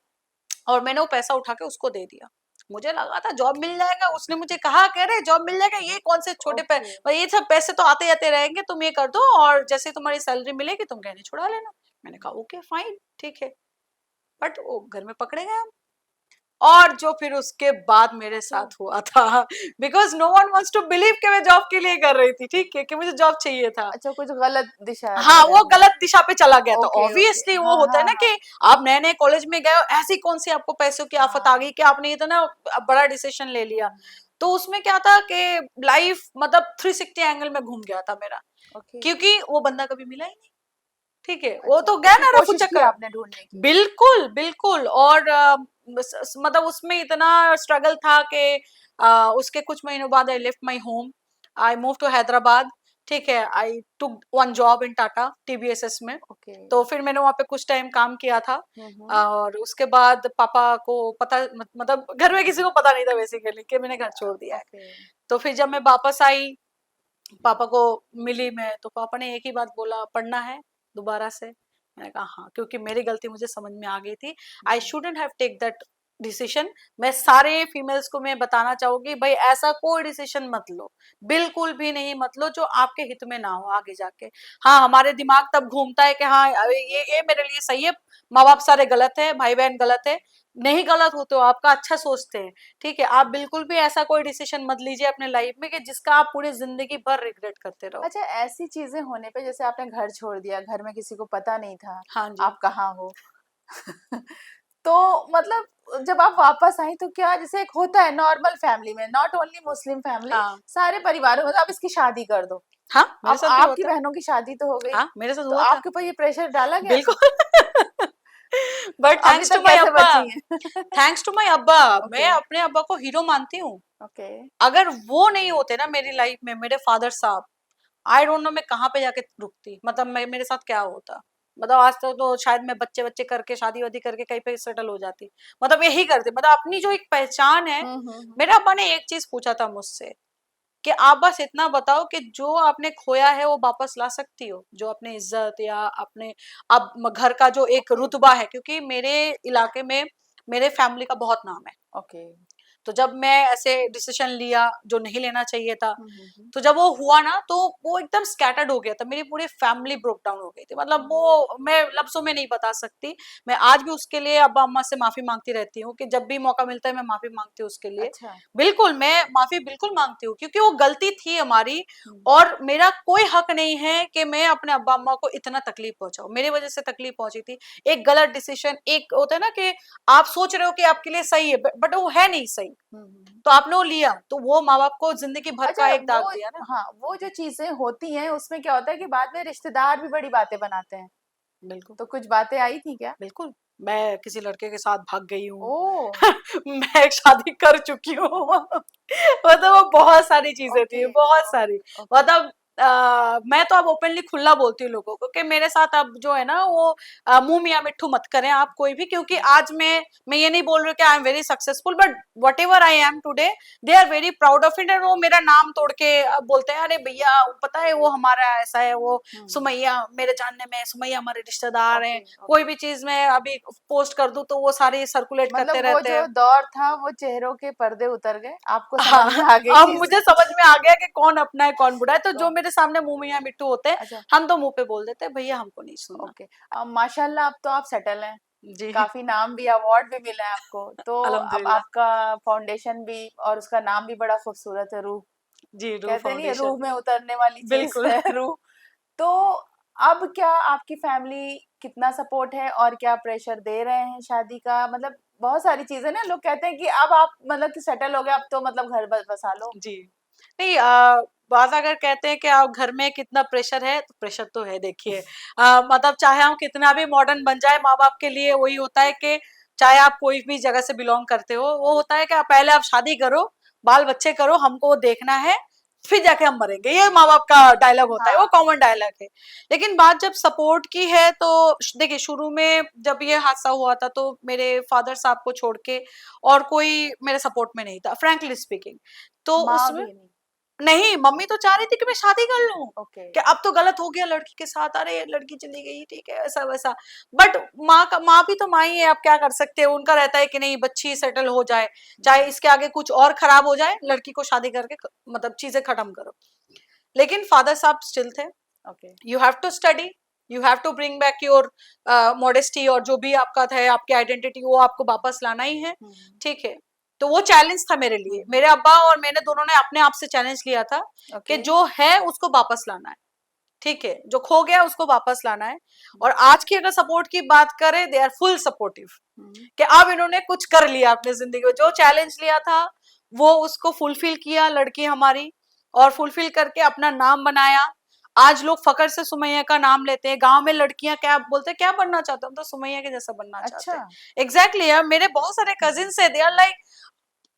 B: और मैंने वो पैसा उठा के उसको दे दिया। मुझे लगा था जॉब मिल जाएगा, उसने मुझे कहा कह रहे जॉब मिल जाएगा, ये कौन से छोटे
A: ओके।
B: ये सब पैसे तो आते जाते रहेंगे, तुम ये कर दो और जैसे ही तुम्हारी सैलरी मिलेगी तुम गहने छुड़ा लेना। मैंने कहा ओके फाइन, ठीक है। बट वो घर में पकड़े गए हम। और जो फिर उसके बाद मेरे
A: फिर?
B: साथ हुआ था, because no one wants to believe कि मैं जॉब के लिए कर रही थी, ठीक है, कि मुझे जॉब चाहिए था।
A: अच्छा, कुछ गलत दिशा
B: हाँ,
A: में
B: वो
A: रहने
B: गलत दिशा पे चला गया था,
A: ओके, ओके।
B: ऑब्वियसली वो
A: हाँ,
B: होता है
A: हाँ,
B: ना
A: हाँ।
B: कि आप नए नए कॉलेज में गए हो, ऐसी कौन सी आपको पैसों की आफत आ
A: हाँ।
B: गई कि आपने इतना बड़ा डिसीजन ले लिया।
A: हुँ,
B: तो उसमें क्या था कि लाइफ मतलब 360 एंगल में घूम गया था मेरा,
A: ओके।
B: क्योंकि वो बंदा कभी मिला ही नहीं। ठीक है, वो
A: अच्छा,
B: तो
A: तो
B: गया
A: फिर
B: ना रफू
A: कोशिश की
B: चक्कर।
A: आपने ढूँढने की?
B: बिल्कुल बिल्कुल। और मतलब उसमें इतना स्ट्रगल था कि उसके कुछ महीनों बाद I left my home, I move to Hyderabad. ठीक है, I took one job in Tata TBSS में।
A: ओके।
B: तो फिर मैंने वहां पे कुछ टाइम काम किया था।
A: हुँ, हुँ।
B: और उसके बाद पापा को पता, मतलब घर में किसी को पता नहीं था बेसिकली कि मैंने घर छोड़ दिया है।
A: ओके।
B: तो फिर जब मैं वापस आई, पापा को मिली मैं, तो पापा ने एक ही बात बोला, पढ़ना है दोबारा से। मैंने कहा हाँ, क्योंकि मेरी गलती मुझे समझ में आ गई थी। I
A: hmm.
B: Shouldn't have take that decision. मैं सारे फीमेल्स को मैं बताना चाहूंगी, भाई ऐसा कोई डिसीजन मत लो, बिल्कुल भी नहीं मत लो जो आपके हित में ना हो आगे जाके। हाँ, हमारे दिमाग तब घूमता है कि हाँ अरे ये मेरे लिए सही है, माँ बाप सारे गलत है, भाई बहन गलत है। नहीं गलत होते हो, आपका अच्छा सोचते हैं। ठीक है, आप बिल्कुल भी ऐसा कोई डिसीजन मत लीजिए अपने लाइफ में कि जिसका आप पूरी जिंदगी भर रिग्रेट करते रहो।
A: अच्छा, ऐसी चीज़ें होने पे जैसे आपने घर छोड़ दिया, घर में किसी को पता नहीं था,
B: हाँ जी।
A: आप कहाँ हो? तो मतलब जब आप वापस आई तो क्या, जैसे एक होता है नॉर्मल फैमिली में, नॉट ओनली मुस्लिम फैमिली,
B: हाँ
A: सारे परिवारों में, अब इसकी शादी कर दो।
B: हाँ, मेरे
A: अब
B: साथ भी
A: आपकी
B: होता है।
A: बहनों की शादी तो हो गई,
B: हाँ, मेरे साथ
A: तो
B: हुआ था।
A: आपके ऊपर ये प्रेशर डाला गया था?
B: बिल्कुल। बट
A: तो अभी
B: थैंक्स टू
A: तक
B: माय
A: कैसे
B: अब्बा,
A: बची हैं?
B: थैंक्स टू माय अब्बा, मैं
A: ओके,
B: अपने अब्बा को हीरो मानती हूँ।
A: ओके।
B: अगर वो नहीं होते ना मेरी लाइफ में, मेरे फादर साहब, आई डोंट नो मैं कहाँ पे जाके रुकती, मतलब मैं, मेरे साथ क्या होता। मतलब आज तक तो शायद मैं बच्चे बच्चे करके शादी वादी करके कहीं पे सेटल हो जाती, मतलब यही करते। मतलब अपनी जो एक पहचान है।
A: हुँ।
B: मेरे अब्बा ने एक चीज पूछा था मुझसे कि आप बस इतना बताओ कि जो आपने खोया है वो वापस ला सकती हो, जो अपने इज्जत या अपने अब घर का जो एक
A: ओके,
B: रुतबा है, क्योंकि मेरे इलाके में मेरे फैमिली का बहुत नाम है।
A: ओके।
B: तो जब मैं ऐसे डिसीजन लिया जो नहीं लेना चाहिए था,
A: हुँ।
B: तो जब वो हुआ ना तो वो एकदम स्कैटर्ड हो गया था, मेरी पूरी फैमिली ब्रोक डाउन हो गई थी। मतलब
A: हुँ,
B: वो मैं लफ्जों में नहीं बता सकती। मैं आज भी उसके लिए अब्बा अम्मा से माफी मांगती रहती हूँ, कि जब भी मौका मिलता है मैं माफी मांगती हूँ उसके लिए।
A: अच्छा।
B: बिल्कुल मैं माफी बिल्कुल मांगती हूँ, क्योंकि वो गलती थी हमारी।
A: हुँ।
B: और मेरा कोई हक नहीं है कि मैं अपने अब्बा अम्मा को इतना तकलीफ पहुंचाऊं, मेरी वजह से तकलीफ पहुंची थी। एक गलत डिसीजन, एक होता है ना कि आप सोच रहे हो कि आपके लिए सही है, बट वो है नहीं सही,
A: हुँ।
B: तो आपने वो लिया, तो वो माँ बाप को जिंदगी भर का
A: अच्छा,
B: एक दाग दिया ना।
A: हाँ, वो जो चीज़ें होती हैं उसमें क्या होता है कि बाद में रिश्तेदार भी बड़ी बातें बनाते हैं,
B: बिल्कुल,
A: तो कुछ बातें आई थी क्या?
B: बिल्कुल। मैं किसी लड़के के साथ भाग गई हूँ।
A: ओह!
B: मैं एक शादी कर चुकी हूँ। मतलब वो बहुत सारी चीजें थी,
A: ओके,
B: बहुत सारी।
A: ओके।
B: मतलब मैं तो अब ओपनली खुला बोलती हूँ लोगों को कि मेरे साथ अब जो है ना वो मुंह मियाँ मिट्ठू मत करें आप कोई भी, क्योंकि
A: हुँ,
B: आज मैं ये नहीं बोल रही हूँ कि I am very successful, but whatever I am today, they are very proud of it. And वो मेरा नाम तोड़ के बोलते हैं, अरे भैया पता है वो हमारा ऐसा है, वो
A: हुँ।
B: सुमैया मेरे जानने में, सुमैया हमारे रिश्तेदार हैं।
A: ओके,
B: कोई
A: ओके।
B: भी चीज मैं अभी पोस्ट कर दूं तो वो सारी सर्कुलेट करते
A: मतलब वो
B: रहते
A: जो
B: हैं।
A: दौर था वो चेहरों के पर्दे उतर गए, आपको समझ
B: हाँ,
A: में आ गई
B: अब
A: चीज़ें।
B: मुझे समझ में आ गया कि कौन अपना है कौन बुरा है, तो जो
A: कौन
B: मेरे सामने मुंह मियां मिट्टू होते हैं,
A: अच्छा,
B: हम तो मुंह पे बोल देते हैं भैया हमको नहीं सुनना।
A: ओके। माशाल्लाह अब तो आप सेटल हैं,
B: जी।
A: काफ़ी नाम भी अवार्ड भी मिला है आपको, तो अब
B: अल्हम्दुलिल्लाह।
A: आपका फाउंडेशन भी और उसका नाम भी बड़ा खूबसूरत है, रूह।
B: जी, रू
A: कहते नहीं है
B: फाउंडेशन।
A: रूह में उतरने वाली चीज़
B: बिल्कुल।
A: है रूह। तो अब क्या आपकी फैमिली कितना सपोर्ट है और क्या प्रेशर दे रहे हैं शादी का? मतलब बहुत सारी चीज़ें ना लोग कहते हैं कि अब आप मतलब कि सेटल हो गए, अब तो मतलब घर बसा लो।
B: जी। नहीं बात अगर कहते हैं कि आप घर में कितना प्रेशर है, तो प्रेशर तो है देखिए। मतलब चाहे हम कितना भी मॉडर्न बन जाए, माँ-बाप के लिए वही होता है कि चाहे आप कोई भी जगह से बिलॉन्ग करते हो, वो होता है कि आप पहले आप शादी करो, बाल-बच्चे करो, हमको वो देखना है, फिर जाके हम मरेंगे। ये माँ-बाप का डायलॉग होता है, वो
A: हाँ।
B: कॉमन डायलॉग है। लेकिन बात जब सपोर्ट की है तो देखिए शुरू में जब ये हादसा हुआ था तो मेरे फादर साहब को छोड़ के और कोई मेरे सपोर्ट में नहीं था, फ्रैंकली स्पीकिंग। तो
A: माँ
B: उसमें
A: भी नहीं।
B: नहीं, मम्मी तो चाह रही थी कि मैं शादी कर लूँ,
A: ओके।
B: कि अब तो गलत हो गया लड़की के साथ, अरे लड़की चली गई, ठीक है, ऐसा-वैसा। बट माँ भी तो माँ ही है, आप क्या कर सकते हैं? उनका रहता है कि नहीं बच्ची सेटल हो जाए, चाहे इसके आगे कुछ और खराब हो जाए, लड़की को शादी करके मतलब चीज़ें खत्म करो। लेकिन फादर साहब स्टिल थे,
A: okay.
B: You have to study, you have to bring back your modesty, और जो भी आपका है आपकी आइडेंटिटी वो आपको वापस लाना ही है,
A: हुँ,
B: ठीक है। तो वो चैलेंज था मेरे लिए,
A: हुँ।
B: मेरे अब्बा और मैंने दोनों ने अपने आप से चैलेंज लिया था कि
A: ओके।
B: जो है उसको वापस लाना है, ठीक है, जो खो गया उसको वापस लाना है।
A: हुँ,
B: और आज की अगर सपोर्ट की बात करें, दे आर फुल सपोर्टिव,
A: हुँ।
B: कि अब इन्होंने कुछ कर लिया अपनी जिंदगी में, जो चैलेंज लिया था वो उसको फुलफिल किया लड़की हमारी, और फुलफिल करके अपना नाम बनाया। आज लोग फकर से सुमैया का नाम लेते हैं, गांव में लड़कियां क्या बोलते हैं, क्या बनना चाहते हो, हम तो सुमैया के जैसा बनना चाहते
A: अच्छा।
B: हैं। एग्जैक्टली यार, मेरे बहुत सारे कजिन है, they are like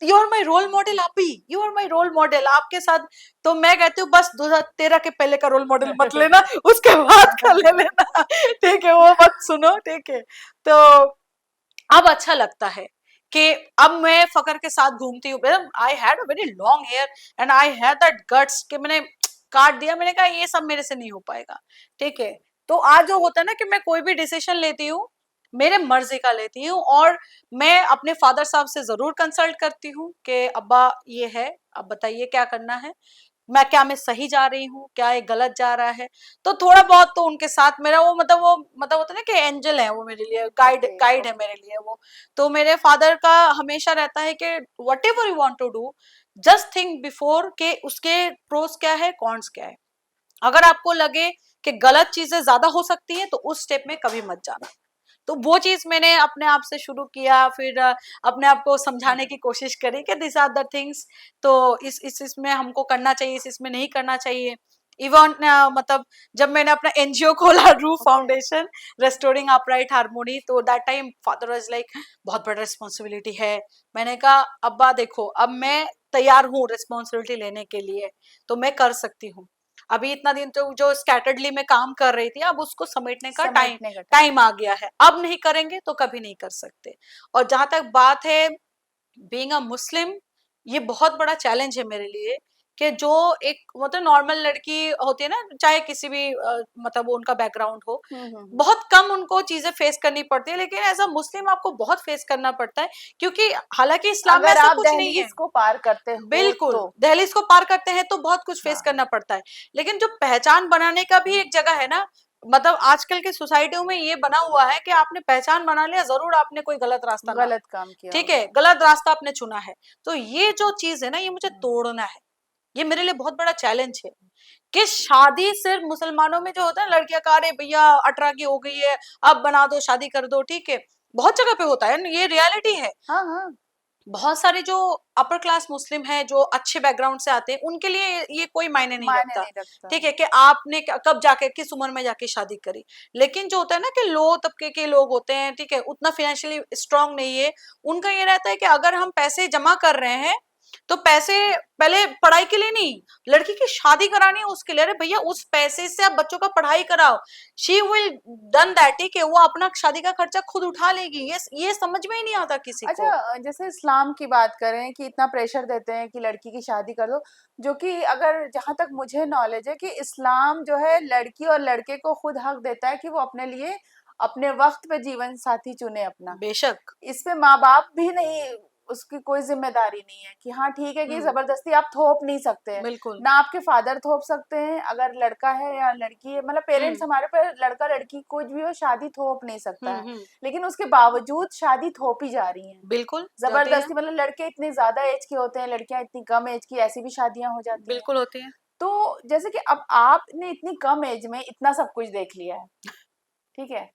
B: you are my role model, आप ही you are my role model आपके साथ। तो मैं कहती हूँ बस 2013 के पहले का रोल मॉडल मत लेना, उसके बाद का ले लेना। ठीक है, वो मत सुनो, ठीक है। तो अब अच्छा लगता है कि अब मैं फकर के साथ घूमती हूँ। I had a very long hair and I had that guts कि मैंने काट दिया, मैंने कहा ये सब मेरे से नहीं हो पाएगा, ठीक है। तो आज जो होता है ना कि मैं कोई भी डिसीजन लेती हूँ मेरे मर्जी का लेती हूँ, और मैं अपने फादर साहब से जरूर कंसल्ट करती हूँ कि अब्बा ये है, अब बताइए क्या करना है, मैं सही जा रही हूँ, क्या ये गलत जा रहा है। तो थोड़ा बहुत तो उनके साथ मेरा वो मतलब होता है ना कि एंजल है वो मेरे लिए, गाइड
A: ओके,
B: गाइड है
A: ओके।
B: मेरे लिए वो। तो मेरे फादर का हमेशा रहता है कि whatever you want to do, just think before के उसके प्रोस क्या है कॉन्स क्या है। अगर आपको लगे कि गलत चीजें ज्यादा हो सकती है तो उस स्टेप में कभी मत जाना। तो वो चीज मैंने अपने आप से शुरू किया, फिर अपने आप को समझाने की कोशिश करी कि दिस आर द थिंग्स, तो इस इसमें हमको करना चाहिए, इसमें नहीं करना चाहिए। इवन मतलब जब मैंने अपना एनजीओ खोला रू फाउंडेशन रेस्टोरिंग अपराइट हार्मोनी, तो that time father was like बहुत बड़ा रिस्पॉन्सिबिलिटी है। मैंने कहा अब्बा देखो, अब मैं तैयार हूँ रिस्पॉन्सिबिलिटी लेने के लिए, तो मैं कर सकती हूँ। अभी इतना दिन तो जो स्कैटर्डली में काम कर रही थी, अब उसको समेटने का टाइम
A: समेटने का
B: टाइम आ गया है। अब नहीं करेंगे तो कभी नहीं कर सकते। और जहां तक बात है बीइंग अ मुस्लिम, ये बहुत बड़ा चैलेंज है मेरे लिए कि जो एक मतलब नॉर्मल लड़की होती है ना, चाहे किसी भी मतलब उनका बैकग्राउंड हो,
A: हम्म।
B: बहुत कम उनको चीजें फेस करनी पड़ती है, लेकिन एज अ मुस्लिम आपको बहुत फेस करना पड़ता है, क्योंकि हालांकि इस्लाम में
A: अगर
B: ऐसा
A: आप
B: कुछ नहीं है।
A: दहलीज को पार करते हो
B: बिल्कुल,
A: तो
B: दहलीज को पार करते हैं तो बहुत कुछ फेस
A: हाँ,
B: करना पड़ता है, लेकिन जो पहचान बनाने का भी एक जगह है ना, मतलब आजकल की सोसाइटियों में ये बना हुआ है कि आपने पहचान बना लिया, जरूर आपने कोई गलत रास्ता ना,
A: गलत काम किया
B: ठीक है,
A: होगा।
B: गलत रास्ता आपने चुना है। तो ये जो चीज है ना, ये मुझे तोड़ना है। ये मेरे लिए बहुत बड़ा चैलेंज है कि शादी सिर्फ मुसलमानों में जो होता है, लड़कियां कह रहे भैया 18 की हो गई है, अब बना दो, शादी कर दो, ठीक है, बहुत जगह पे होता है, ये रियलिटी है।
A: हाँ हाँ।
B: बहुत सारे जो अपर क्लास मुस्लिम हैं, जो अच्छे बैकग्राउंड से आते हैं, उनके लिए ये कोई मायने नहीं
A: मायने
B: रखता,
A: नहीं रखता।
B: ठीक है, कि आपने कब जाके किस उम्र में जाके शादी करी। लेकिन जो होता है ना कि लो तबके के लोग होते हैं, ठीक है, उतना फाइनेंशियली स्ट्रांग नहीं है, उनका ये रहता है कि अगर हम पैसे जमा कर रहे हैं तो पैसे पहले पढ़ाई के लिए नहीं, लड़की की शादी करानी है उसके लिए। अरे भैया, उस पैसे से आप बच्चों का पढ़ाई कराओ, शी विल डन दैट, ठीक है, वो अपना शादी का खर्चा खुद उठा लेगी। ये समझ में ही नहीं आता किसी
A: अच्छा,
B: को।
A: जैसे इस्लाम की बात करें कि इतना प्रेशर देते हैं कि लड़की की शादी कर दो, जो कि अगर जहां तक मुझे नॉलेज है कि इस्लाम जो है लड़की और लड़के को खुद हक देता है कि वो अपने लिए अपने वक्त पे जीवन साथी चुने अपना।
B: बेशक।
A: इस पे माँ बाप भी नहीं, उसकी कोई जिम्मेदारी नहीं है कि हाँ ठीक है कि
B: हम्म।
A: जबरदस्ती आप थोप नहीं सकते हैं।
B: बिल्कुल।
A: ना आपके फादर थोप सकते हैं अगर लड़का है या लड़की है, मतलब पेरेंट्स
B: हम्म।
A: हमारे पे लड़का लड़की कुछ भी हो शादी थोप नहीं सकता है।
B: हम्म।
A: लेकिन उसके बावजूद शादी थोपी जा रही है
B: बिल्कुल जाती है।
A: जबरदस्ती, मतलब लड़के इतने ज्यादा एज के होते हैं, लड़कियां इतनी कम एज की, ऐसी भी शादियां हो जाती हैं।
B: बिल्कुल होती है।
A: तो जैसे कि अब आपने इतनी कम एज में इतना सब कुछ देख लिया है, ठीक है,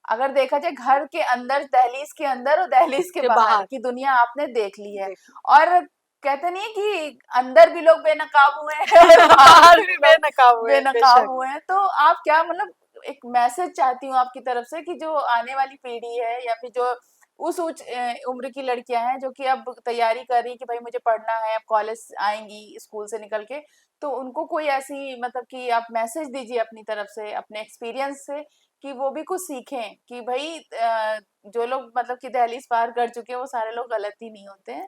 A: अगर देखा जाए घर के अंदर, दहलीज के अंदर और दहलीज के
B: के
A: बाहर
B: बाहर
A: की दुनिया आपने देख ली है।
B: देख।
A: और कहते नहीं है कि अंदर भी लोग बेनकाब हुए हैं और बाहर
B: बाहर
A: भी
B: भी
A: लोग
B: बेनकाब हुए,
A: बेनकाब
B: बेशक।
A: हुए हैं। तो आप क्या, मतलब एक मैसेज चाहती हूँ आपकी तरफ से कि जो आने वाली पीढ़ी है या फिर जो उस उच्च उम्र की लड़कियां हैं जो कि अब तैयारी कर रही कि भाई मुझे पढ़ना है, अब कॉलेज आएंगी स्कूल से निकल के, तो उनको कोई ऐसी, मतलब कि आप मैसेज दीजिए अपनी तरफ से, अपने एक्सपीरियंस से, कि वो भी कुछ सीखें कि भाई जो लोग मतलब कि दहलीज पार कर चुके हैं वो सारे लोग गलत ही नहीं होते हैं।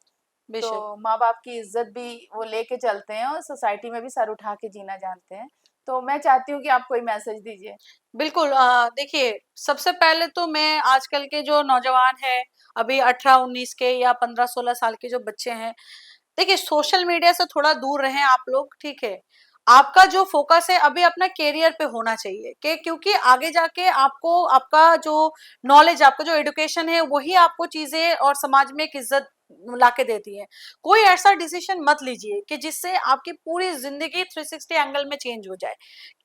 B: बेशक।
A: तो माँ बाप की इज्जत भी वो लेके चलते हैं और सोसाइटी में भी सर उठा के जीना जानते हैं। तो मैं चाहती हूँ कि आप कोई मैसेज दीजिए।
B: बिल्कुल, देखिए, सबसे पहले तो मैं आजकल के जो नौजवान हैं, अभी 18-19 के या 15-16 साल के जो बच्चे हैं, देखिए, सोशल मीडिया से थोड़ा दूर रहें आप लोग, ठीक है। आपका जो फोकस है अभी अपना कैरियर पे होना चाहिए, कि क्योंकि आगे जाके आपको आपका जो नॉलेज, आपका जो एजुकेशन है, वही आपको चीजें और समाज में एक इज्जत लाके देती है। कोई ऐसा डिसीजन मत लीजिए कि जिससे आपकी पूरी जिंदगी 360 एंगल में चेंज हो जाए।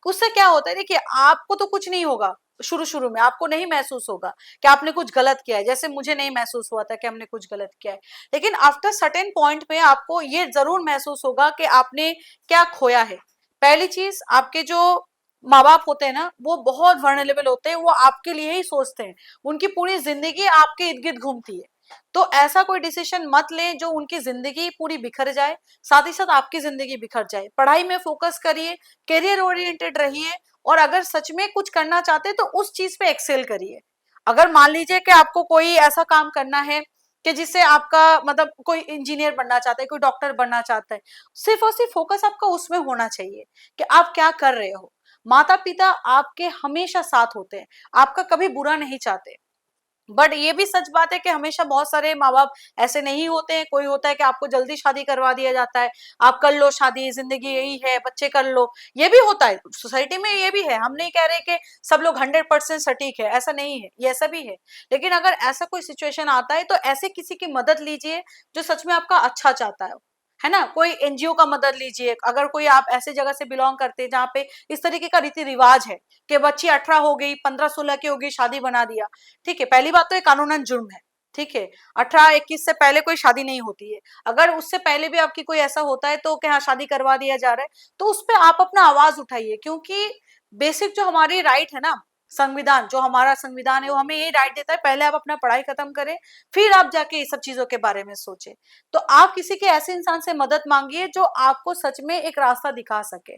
B: उससे क्या होता है, देखिए, आपको तो कुछ नहीं होगा, शुरू शुरू में आपको नहीं महसूस होगा कि आपने कुछ गलत किया है, जैसे मुझे नहीं महसूस हुआ था कि हमने कुछ गलत किया है। लेकिन आफ्टर सर्टेन पॉइंट पे आपको ये जरूर महसूस होगा कि आपने क्या खोया है। पहली चीज, आपके जो माँ बाप होते हैं ना, वो बहुत वर्नेलेबल होते हैं, वो आपके लिए ही सोचते हैं, उनकी पूरी जिंदगी आपके इर्द गिर्द घूमती है। तो ऐसा कोई डिसीजन मत लें जो उनकी जिंदगी पूरी बिखर जाए, साथ ही साथ आपकी जिंदगी बिखर जाए। पढ़ाई में फोकस करिए, करियर ओरिएंटेड रहिए, और अगर सच में कुछ करना चाहते हैं तो उस चीज पे एक्सेल करिए। अगर मान लीजिए कि आपको कोई ऐसा काम करना है कि जिससे आपका मतलब कोई इंजीनियर बनना चाहता है, कोई डॉक्टर बनना चाहता है, सिर्फ और सिर्फ फोकस आपका उसमें होना चाहिए कि आप क्या कर रहे हो। माता पिता आपके हमेशा साथ होते हैं, आपका कभी बुरा नहीं चाहते। बट ये भी सच बात है कि हमेशा बहुत सारे माँ बाप ऐसे नहीं होते हैं। कोई होता है कि आपको जल्दी शादी करवा दिया जाता है, आप कर लो शादी, जिंदगी यही है, बच्चे कर लो। ये भी होता है सोसाइटी में, ये भी है। हम नहीं कह रहे कि सब लोग 100% सटीक है, ऐसा नहीं है, ये ऐसा भी है। लेकिन अगर ऐसा कोई सिचुएशन आता है तो ऐसे किसी की मदद लीजिए जो सच में आपका अच्छा चाहता है ना। कोई एनजीओ का मदद लीजिए, अगर कोई आप ऐसे जगह से बिलोंग करते हैं जहाँ पे इस तरीके का रीति रिवाज है कि बच्ची 18 हो गई, 15-16 की हो गई, शादी बना दिया, ठीक है, पहली बात तो ये कानूनन जुर्म है, ठीक है, 18-21 से पहले कोई शादी नहीं होती है। अगर उससे पहले भी आपकी कोई ऐसा होता है तो क्या हाँ, शादी करवा दिया जा रहा है, तो उस पे आप अपना आवाज उठाइए, क्योंकि बेसिक जो हमारी राइट है ना, संविधान, जो हमारा संविधान है वो हमें ये राइट देता है, पहले आप अपना पढ़ाई खत्म करें, फिर आप जाके ये सब चीजों के बारे में सोचे। तो आप किसी के ऐसे इंसान से मदद मांगिए जो आपको सच में एक रास्ता दिखा सके,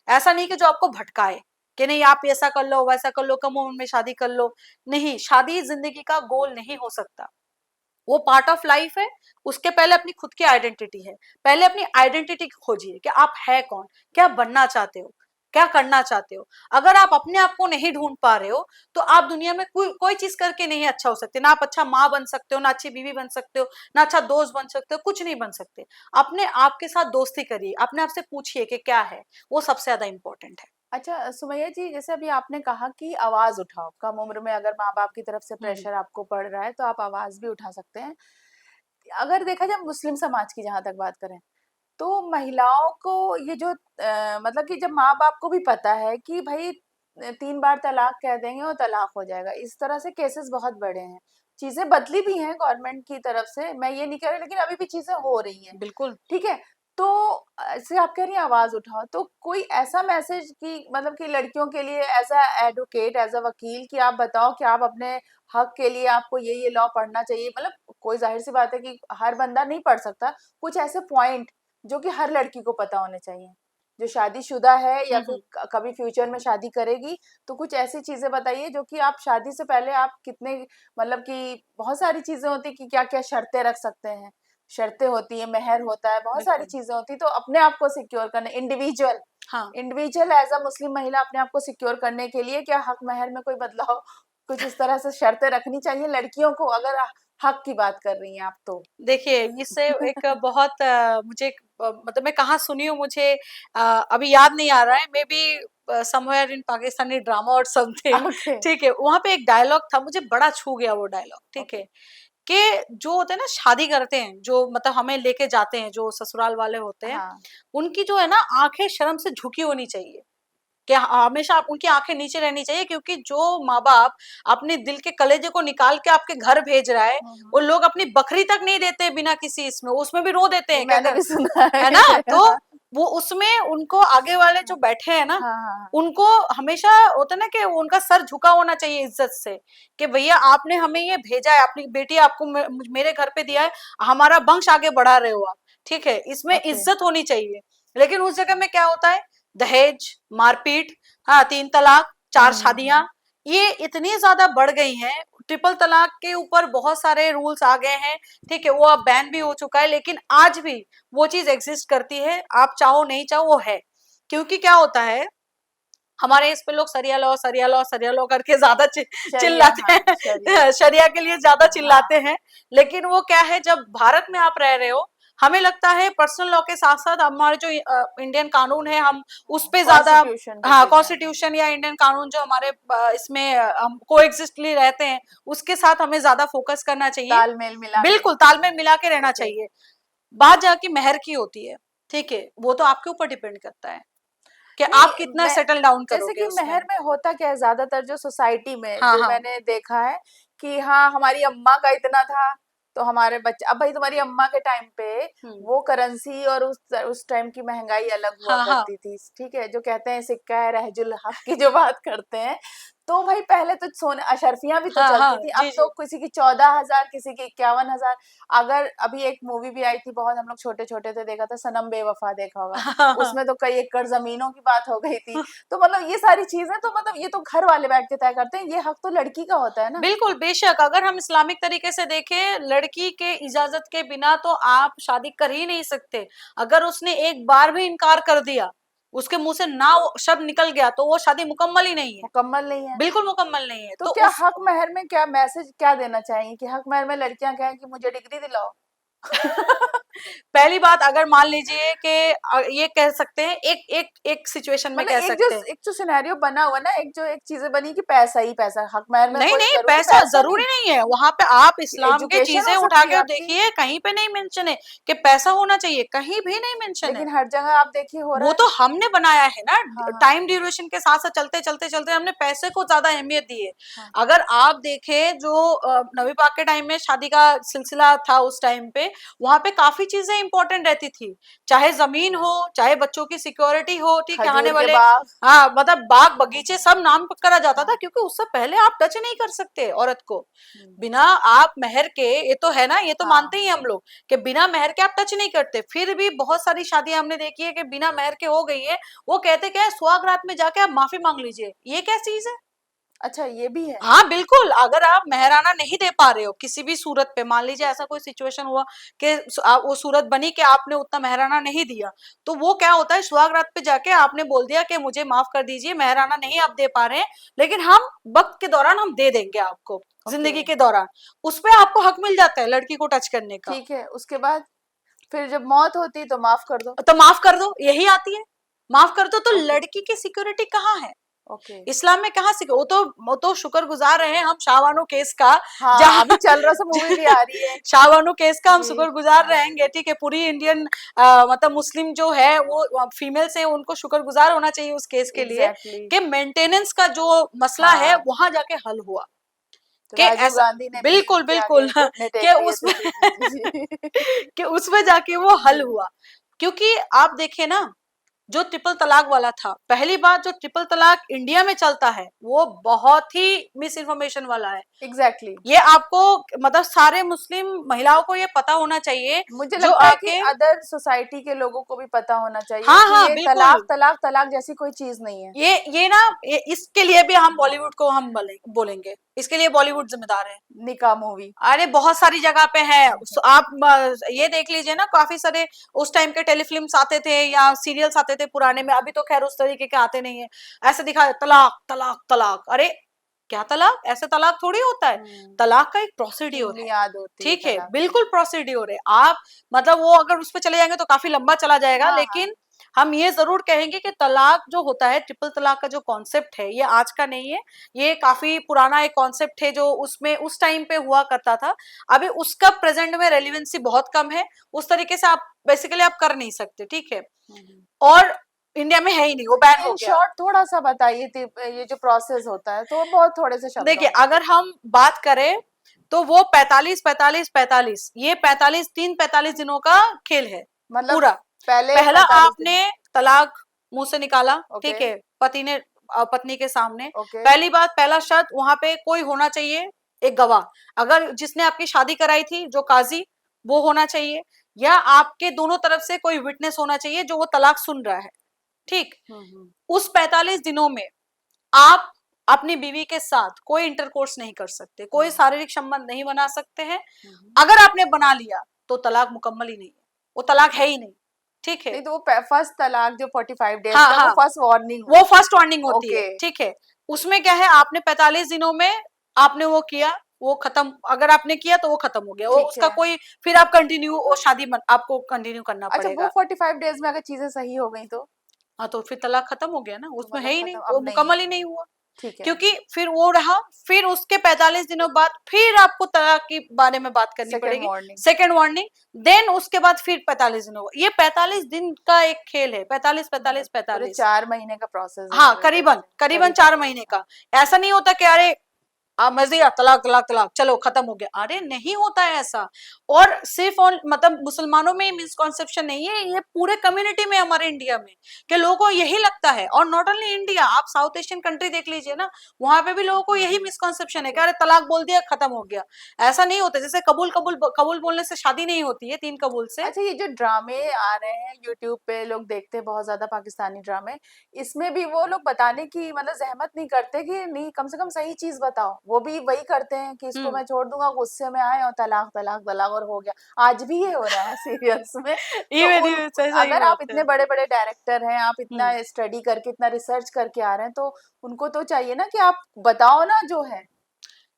B: ऐसा नहीं कि जो आपको भटकाए कि नहीं आप ऐसा कर लो वैसा कर लो, कम उम्र में शादी कर लो। नहीं, शादी जिंदगी का गोल नहीं हो सकता, वो पार्ट ऑफ लाइफ है। उसके पहले अपनी खुद की आइडेंटिटी है, पहले अपनी आइडेंटिटी खोजिए कि आप है कौन, क्या बनना चाहते हो, क्या करना चाहते हो। अगर आप अपने आप को नहीं ढूंढ पा रहे हो तो आप दुनिया में कोई चीज करके नहीं अच्छा हो सकते, ना आप अच्छा माँ बन सकते हो, ना अच्छी बीवी बन सकते हो, ना अच्छा दोस्त बन सकते हो, कुछ नहीं बन सकते। अपने आप के साथ दोस्ती करिए, अपने आप से पूछिए कि क्या है, वो सबसे ज्यादा इंपॉर्टेंट है।
A: अच्छा सुमैया जी, जैसे अभी आपने कहा कि आवाज उठाओ, कम उम्र में अगर माँ बाप की तरफ से
B: हम्म।
A: प्रेशर आपको पड़ रहा है तो आप आवाज भी उठा सकते हैं। अगर देखा जाए मुस्लिम समाज की जहां तक बात करें, तो महिलाओं को ये जो मतलब कि जब माँ बाप को भी पता है कि भाई 3 बार तलाक कह देंगे और तलाक हो जाएगा, इस तरह से केसेस बहुत बड़े हैं। चीजें बदली भी हैं गवर्नमेंट की तरफ से, मैं ये नहीं कह रही, लेकिन अभी भी चीजें हो रही हैं।
B: बिल्कुल।
A: ठीक है, तो ऐसे आप कह रही हैं आवाज उठाओ, तो कोई ऐसा मैसेज कि मतलब कि लड़कियों के लिए as a advocate, as a वकील, कि आप बताओ कि आप अपने हक के लिए आपको ये लॉ पढ़ना चाहिए। मतलब कोई जाहिर सी बात है कि हर बंदा नहीं पढ़ सकता, कुछ ऐसे पॉइंट जो कि हर लड़की को पता होने चाहिए, जो शादीशुदा है या फिर
B: हम्म।
A: कभी फ्यूचर में शादी करेगी। तो कुछ ऐसी चीजें बताइए जो कि आप शादी से पहले आप कितने, मतलब कि बहुत सारी चीजें होती है कि क्या क्या शर्तें रख सकते हैं, शर्तें होती है, मेहर होता है, बहुत सारी
B: बिल्कुल।
A: चीजें होती है। तो अपने आप को सिक्योर करने, इंडिविजुअल
B: हाँ।
A: इंडिविजुअल एज अ मुस्लिम महिला अपने आप को सिक्योर करने के लिए क्या हक महर में कोई बदलाव, कुछ इस तरह से शर्तें रखनी चाहिए लड़कियों को, अगर हक की बात कर रही हैं आप तो?
B: देखिए, इससे एक बहुत मुझे मतलब मैं कहाँ सुनी हूँ, मुझे अभी याद नहीं आ रहा है, may be somewhere in Pakistani drama और समथिंग।
A: ओके।
B: ठीक है, वहां पे एक डायलॉग था, मुझे बड़ा छू गया वो डायलॉग। ठीक
A: ओके।
B: है, कि जो होते हैं ना शादी करते हैं, जो मतलब हमें लेके जाते हैं, जो ससुराल वाले होते हैं,
A: हाँ।
B: उनकी जो है ना आंखें शर्म से झुकी होनी चाहिए, कि हमेशा आप उनकी आंखें नीचे रहनी चाहिए, क्योंकि जो माँ बाप अपने दिल के कलेजे को निकाल के आपके घर भेज रहा है, वो लोग अपनी बकरी तक नहीं देते बिना किसी इसमें, उसमें भी रो देते
A: ये
B: हैं कि
A: मैंने
B: अगर,
A: भी सुना है।
B: है ना, तो
A: हाँ
B: वो उसमें उनको आगे वाले जो बैठे हैं ना,
A: हाँ हाँ।
B: उनको हमेशा होता है ना कि उनका सर झुका होना चाहिए इज्जत से, कि भैया आपने हमें ये भेजा है, अपनी बेटी आपको मेरे घर पे दिया है, हमारा वंश आगे बढ़ा रहे हो आप। ठीक है, इसमें
A: ओके।
B: इज्जत होनी चाहिए। लेकिन उस जगह में क्या होता है, दहेज, मारपीट, हाँ 3 तलाक, 4 शादियां,
A: हम्म।
B: ये इतनी ज्यादा बढ़ गई हैं। ट्रिपल तलाक के ऊपर बहुत सारे रूल्स आ गए हैं। ठीक है, वो अब बैन भी हो चुका है, लेकिन आज भी वो चीज एग्जिस्ट करती है, आप चाहो नहीं चाहो वो है। क्योंकि क्या होता है, हमारे इस पे लोग सरिया लो सरिया लो सरिया लो करके ज्यादा
A: शरिया,
B: चिल्लाते
A: हाँ शरिया।
B: हैं, शरिया के लिए ज्यादा चिल्लाते
A: हाँ।
B: हैं। लेकिन वो क्या है, जब भारत में आप रह रहे हो, हमें लगता है पर्सनल लॉ के साथ साथ हमारे जो इंडियन कानून है, हम उस पे ज्यादा,
A: कॉन्स्टिट्यूशन पे
B: हाँ
A: प्रेजेंट है।
B: कॉन्स्टिट्यूशन या इंडियन कानून जो हमारे इसमें हम कोएग्जिस्टली रहते हैं, उसके साथ हमें ज्यादा फोकस करना चाहिए।
A: तालमेल मिला के।
B: बिल्कुल, तालमेल मिला के रहना
A: ओके।
B: चाहिए। बात जाके मेहर की होती है। ठीक है, वो तो आपके ऊपर डिपेंड करता है कि आप
A: नहीं,
B: कितना
A: मैं
B: सेटल डाउन
A: जैसे
B: करोगे
A: कि
B: उसमें।
A: महर में होता क्या है, ज्यादातर जो सोसाइटी में
B: हाँ
A: जो
B: हाँ।
A: मैंने देखा है कि हाँ हमारी अम्मा का इतना था तो हमारे बच्चे, अब भाई तुम्हारी अम्मा के टाइम पे
B: हम्म।
A: वो करेंसी और उस टाइम की महंगाई अलग हुआ
B: हाँ हाँ।
A: करती थी। ठीक है, जो कहते हैं सिक्का है रहजुल हक की जो बात करते हैं, तो भाई पहले तो सोने अशर्फियां भी तो
B: हाँ हाँ।
A: चलती थी, अब
B: जी
A: तो
B: जी।
A: किसी की 14,000, किसी की 51,000। अगर अभी एक मूवी भी आई थी, बहुत हम लोग छोटे छोटे थे, देखा था, सनम बेवफा, देखा होगा।
B: हाँ हाँ।
A: उसमें तो कई एकड़ जमीनों की बात हो गई थी। तो मतलब ये सारी चीजें तो मतलब ये तो घर वाले बैठ के तय करते हैं, ये हक तो लड़की का होता है ना।
B: बिल्कुल, बेशक अगर हम इस्लामिक तरीके से देखें, लड़की के इजाजत के बिना तो आप शादी कर ही नहीं सकते। अगर उसने एक बार भी इनकार कर दिया, उसके मुंह से ना वो शब्द निकल गया, तो वो शादी मुकम्मल ही नहीं है।
A: मुकम्मल नहीं है।
B: बिल्कुल मुकम्मल नहीं है,
A: तो
B: तो
A: क्या
B: उस
A: हक महर में क्या मैसेज क्या देना चाहिए कि हक महर में लड़कियां कहें कि मुझे डिग्री दिलाओ?
B: पहली बात, अगर मान लीजिए कि ये कह सकते हैं, एक एक एक सिचुएशन में
A: मतलब
B: कह सकते हैं,
A: एक जो सिनेरियो बना हुआ ना, एक जो एक चीजें बनी कि पैसा ही पैसा, हक महर में
B: नहीं
A: कोई
B: नहीं,
A: जरूरी
B: पैसा
A: पैसा
B: जरूरी
A: नहीं,
B: नहीं है, वहां पे आप इस्लाम के
A: एजुकेशन
B: चीजें
A: हो
B: उठा
A: सकती है
B: के
A: आपकी,
B: देखिए, कहीं पे नहीं मेंशन है कि पैसा होना चाहिए, कहीं भी नहीं मेंशन है।
A: लेकिन हर जगह आप देखिए हो रहा
B: वो
A: है।
B: तो हमने बनाया है ना,
A: हाँ हाँ
B: टाइम ड्यूरेशन के साथ साथ चलते चलते चलते हमने पैसे को ज्यादा अहमियत दी है।
A: हाँ।
B: अगर आप देखें जो नबी पाक के टाइम में शादी का सिलसिला था उस टाइम पे, वहां पे काफी चीजें इंपॉर्टेंट रहती थी, चाहे जमीन हो, चाहे बच्चों की सिक्योरिटी हो, ठीक है, आने
A: खजूर के
B: वाले,
A: बाग।
B: हाँ मतलब बाग बगीचे सब नाम करा जाता था,
A: हाँ।
B: क्योंकि उससे पहले आप टच नहीं कर सकते औरत को
A: हम्म।
B: बिना आप मेहर के, ये तो है ना, ये तो
A: हाँ
B: मानते ही हम लोग कि बिना मेहर के आप टच नहीं करते। फिर भी बहुत सारी शादियां हमने देखी है कि बिना मेहर के हो गई है, वो कहते क्या है, सुहाग रात में जाके आप माफी मांग लीजिए, ये क्या चीज है?
A: अच्छा, ये भी है।
B: हाँ बिल्कुल, अगर आप मेहराना नहीं दे पा रहे हो किसी भी सूरत पे, मान लीजिए ऐसा कोई सिचुएशन हुआ कि वो सूरत बनी कि आपने उतना मेहराना नहीं दिया, तो वो क्या होता है, सुहाग रात पे जाके आपने बोल दिया कि मुझे माफ कर दीजिए, मेहराना नहीं आप दे पा रहे हैं, लेकिन हम वक्त के दौरान हम दे देंगे आपको,
A: ओके।
B: जिंदगी के दौरान उस पे आपको हक मिल जाता है लड़की को टच करने का।
A: ठीक है, उसके बाद फिर जब मौत होती तो माफ कर दो।
B: तो माफ कर दो, यही आती है, माफ कर दो। तो
A: ओके।
B: लड़की की सिक्योरिटी कहाँ है
A: ओके।
B: इस्लाम में? कहाँ से? वो तो शुक्रगुजार रहे हम शाहबानो केस का,
A: हाँ, अभी
B: जहाँ
A: चल रहा, सब मूवी भी आ रही है।
B: शाहबानो केस का हम
A: जी।
B: शुक्रगुजार
A: हाँ।
B: रहेंगे, ठीक है, पूरी इंडियन मतलब मुस्लिम जो है वो फीमेल से, उनको शुक्रगुजार होना चाहिए उस केस के लिए
A: एग्जैक्टली।
B: कि मेंटेनेंस का जो मसला है
A: हाँ,
B: वहां जाके हल हुआ,
A: तो
B: कि
A: राजीव
B: ऐसा,
A: गांधी ने भी
B: बिल्कुल
A: किया
B: बिल्कुल,
A: घुटने
B: कि
A: टेक दिए थे।
B: उसमें
A: जी जी जी जी।
B: कि उसमें जाके वो हल
A: जी।
B: हुआ। क्योंकि आप देखें ना, जो ट्रिपल तलाक वाला था, पहली बात, जो ट्रिपल तलाक इंडिया में चलता है वो बहुत ही मिस इन्फॉर्मेशन वाला है।
A: एग्जैक्टली।
B: ये आपको, मतलब सारे मुस्लिम महिलाओं को ये पता होना चाहिए,
A: मुझे
B: जो
A: लगता है कि
B: आके,
A: अदर सोसाइटी के लोगों को भी पता होना चाहिए
B: हाँ
A: कि
B: हाँ
A: ये
B: बिल्कुल,
A: तलाक तलाक तलाक जैसी कोई चीज नहीं है।
B: ये ना, इसके लिए भी हम बॉलीवुड को हम बोलेंगे, इसके लिए बॉलीवुड जिम्मेदार है।
A: निकाह मूवी।
B: अरे बहुत सारी जगह पे है, आप ये देख लीजिए ना, काफी सारे उस टाइम के टेलीफिल्म्स आते थे या सीरियल्स आते थे पुराने में, अभी तो खैर उस तरीके के आते नहीं है, ऐसे दिखा तलाक तलाक तलाक, अरे क्या तलाक? ऐसे तलाक थोड़ी होता है, तलाक का एक प्रोसीड्योर है,
A: बुनियाद होती है
B: ठीक है,
A: तलाक की।
B: बिल्कुल प्रोसीड्योर है। आप मतलब वो अगर उस पर चले जाएंगे तो काफी लंबा चला जाएगा,
A: हाँ हाँ।
B: लेकिन हम ये जरूर कहेंगे कि तलाक जो होता है, ट्रिपल तलाक का जो कॉन्सेप्ट है, ये आज का नहीं है, ये काफी पुराना एक कॉन्सेप्ट है जो उसमें उस टाइम पे हुआ करता था। अभी उसका प्रेजेंट में रेलिवेंसी बहुत कम है, उस तरीके से आप बेसिकली आप कर नहीं सकते, ठीक है, और इंडिया में है ही नहीं, वो बैन हो
A: इन
B: गया।
A: शॉर्ट थोड़ा सा बताइए ये जो प्रोसेस होता है, तो बहुत थोड़े से शब्दों
B: देखिए
A: में।
B: अगर हम बात करें तो वो 45 45 45, ये 45 दिनों का खेल है
A: मतलब
B: पूरा।
A: पहले
B: पहला
A: 45 दिन।
B: आपने तलाक मुंह से निकाला,
A: ओके।
B: ठीक है, पति ने पत्नी के सामने,
A: ओके।
B: पहली बात, पहला शर्त, वहां पे कोई होना चाहिए, एक गवाह, अगर जिसने आपकी शादी कराई थी, जो काजी, वो होना चाहिए, या आपके दोनों तरफ से कोई विटनेस होना चाहिए जो वो तलाक सुन रहा है, ठीक। उस 45 दिनों में आप अपनी बीवी के साथ कोई इंटरकोर्स नहीं कर सकते, कोई शारीरिक संबंध नहीं बना सकते हैं। अगर आपने बना लिया तो तलाक मुकम्मल ही नहीं है, वो तलाक है ही नहीं, ठीक है।
A: नहीं तो वो फर्स्ट तलाक जो 45 डेज
B: हाँ
A: का, वो
B: हाँ,
A: फर्स्ट वार्निंग
B: वो
A: होती
B: फर्स्ट वार्निंग
A: है।
B: होती है,
A: ओके।
B: ठीक है। उसमें क्या है, आपने 45 दिनों में आपने वो किया, वो खत्म, अगर आपने किया तो वो खत्म हो गया, वो
A: ठीक
B: उसका
A: है।
B: कोई, फिर आप कंटिन्यू वो शादी आपको कंटिन्यू करना
A: अच्छा, वो
B: पड़ेगा।
A: 45 डेज में अगर चीजें सही हो गई तो
B: हाँ तो फिर तलाक खत्म हो गया ना,
A: तो
B: उसमें है
A: मतलब
B: ही नहीं,
A: खत्म,
B: वो
A: अब नहीं
B: मुकम्मल
A: है।
B: ही नहीं हुआ।
A: ठीक है।
B: क्योंकि फिर वो रहा, फिर उसके 45 दिनों बाद फिर आपको तलाक के बारे में बात करनी
A: सेकेंड
B: पड़ेगी,
A: वार्निंग।
B: सेकेंड वार्निंग, देन उसके बाद फिर 45 दिन होगा। ये 45 दिन का एक खेल है, 45 45
A: पूरे
B: 45।
A: 4 महीने का प्रोसेस है,
B: हाँ
A: समझ
B: करीबन
A: लीजिए
B: करीबन
A: करीबन।
B: 4 महीने का। ऐसा नहीं होता कि अरे मजिया तलाक तलाक तलाक चलो खत्म हो गया, अरे नहीं होता है ऐसा। और सिर्फ और मतलब मुसलमानों में मिसकॉन्सेप्शन नहीं है, ये पूरे कम्युनिटी में, हमारे इंडिया में, कि लोगों को यही लगता है। और नॉट ओनली इंडिया, आप साउथ एशियन कंट्री देख लीजिए ना, वहां पे भी लोगों को यही मिसकॉन्सेप्शन है कि अरे तलाक बोल दिया खत्म हो गया। ऐसा नहीं होता, जैसे कबूल कबूल कबूल बोलने से शादी नहीं होती है, 3 कबूल से।
A: अच्छा, ये जो ड्रामे आ रहे हैं यूट्यूब पे, लोग देखते हैं बहुत ज्यादा पाकिस्तानी ड्रामे, इसमें भी वो लोग बताने की मतलब जहमत नहीं करते कि नहीं कम से कम सही चीज बताओ, वो भी वही करते हैं कि इसको
B: हम्म।
A: मैं छोड़ दूंगा, गुस्से में आए और तलाक तलाक तलाक और हो गया। आज भी ये हो रहा है सीरियल्स में। तो
B: इवन
A: उन,
B: सही सही
A: अगर
B: बात
A: आप
B: है।
A: इतने बड़े बड़े डायरेक्टर हैं, आप इतना
B: हम्म।
A: स्टडी करके इतना रिसर्च करके आ रहे हैं, तो उनको तो चाहिए ना कि आप बताओ ना जो है।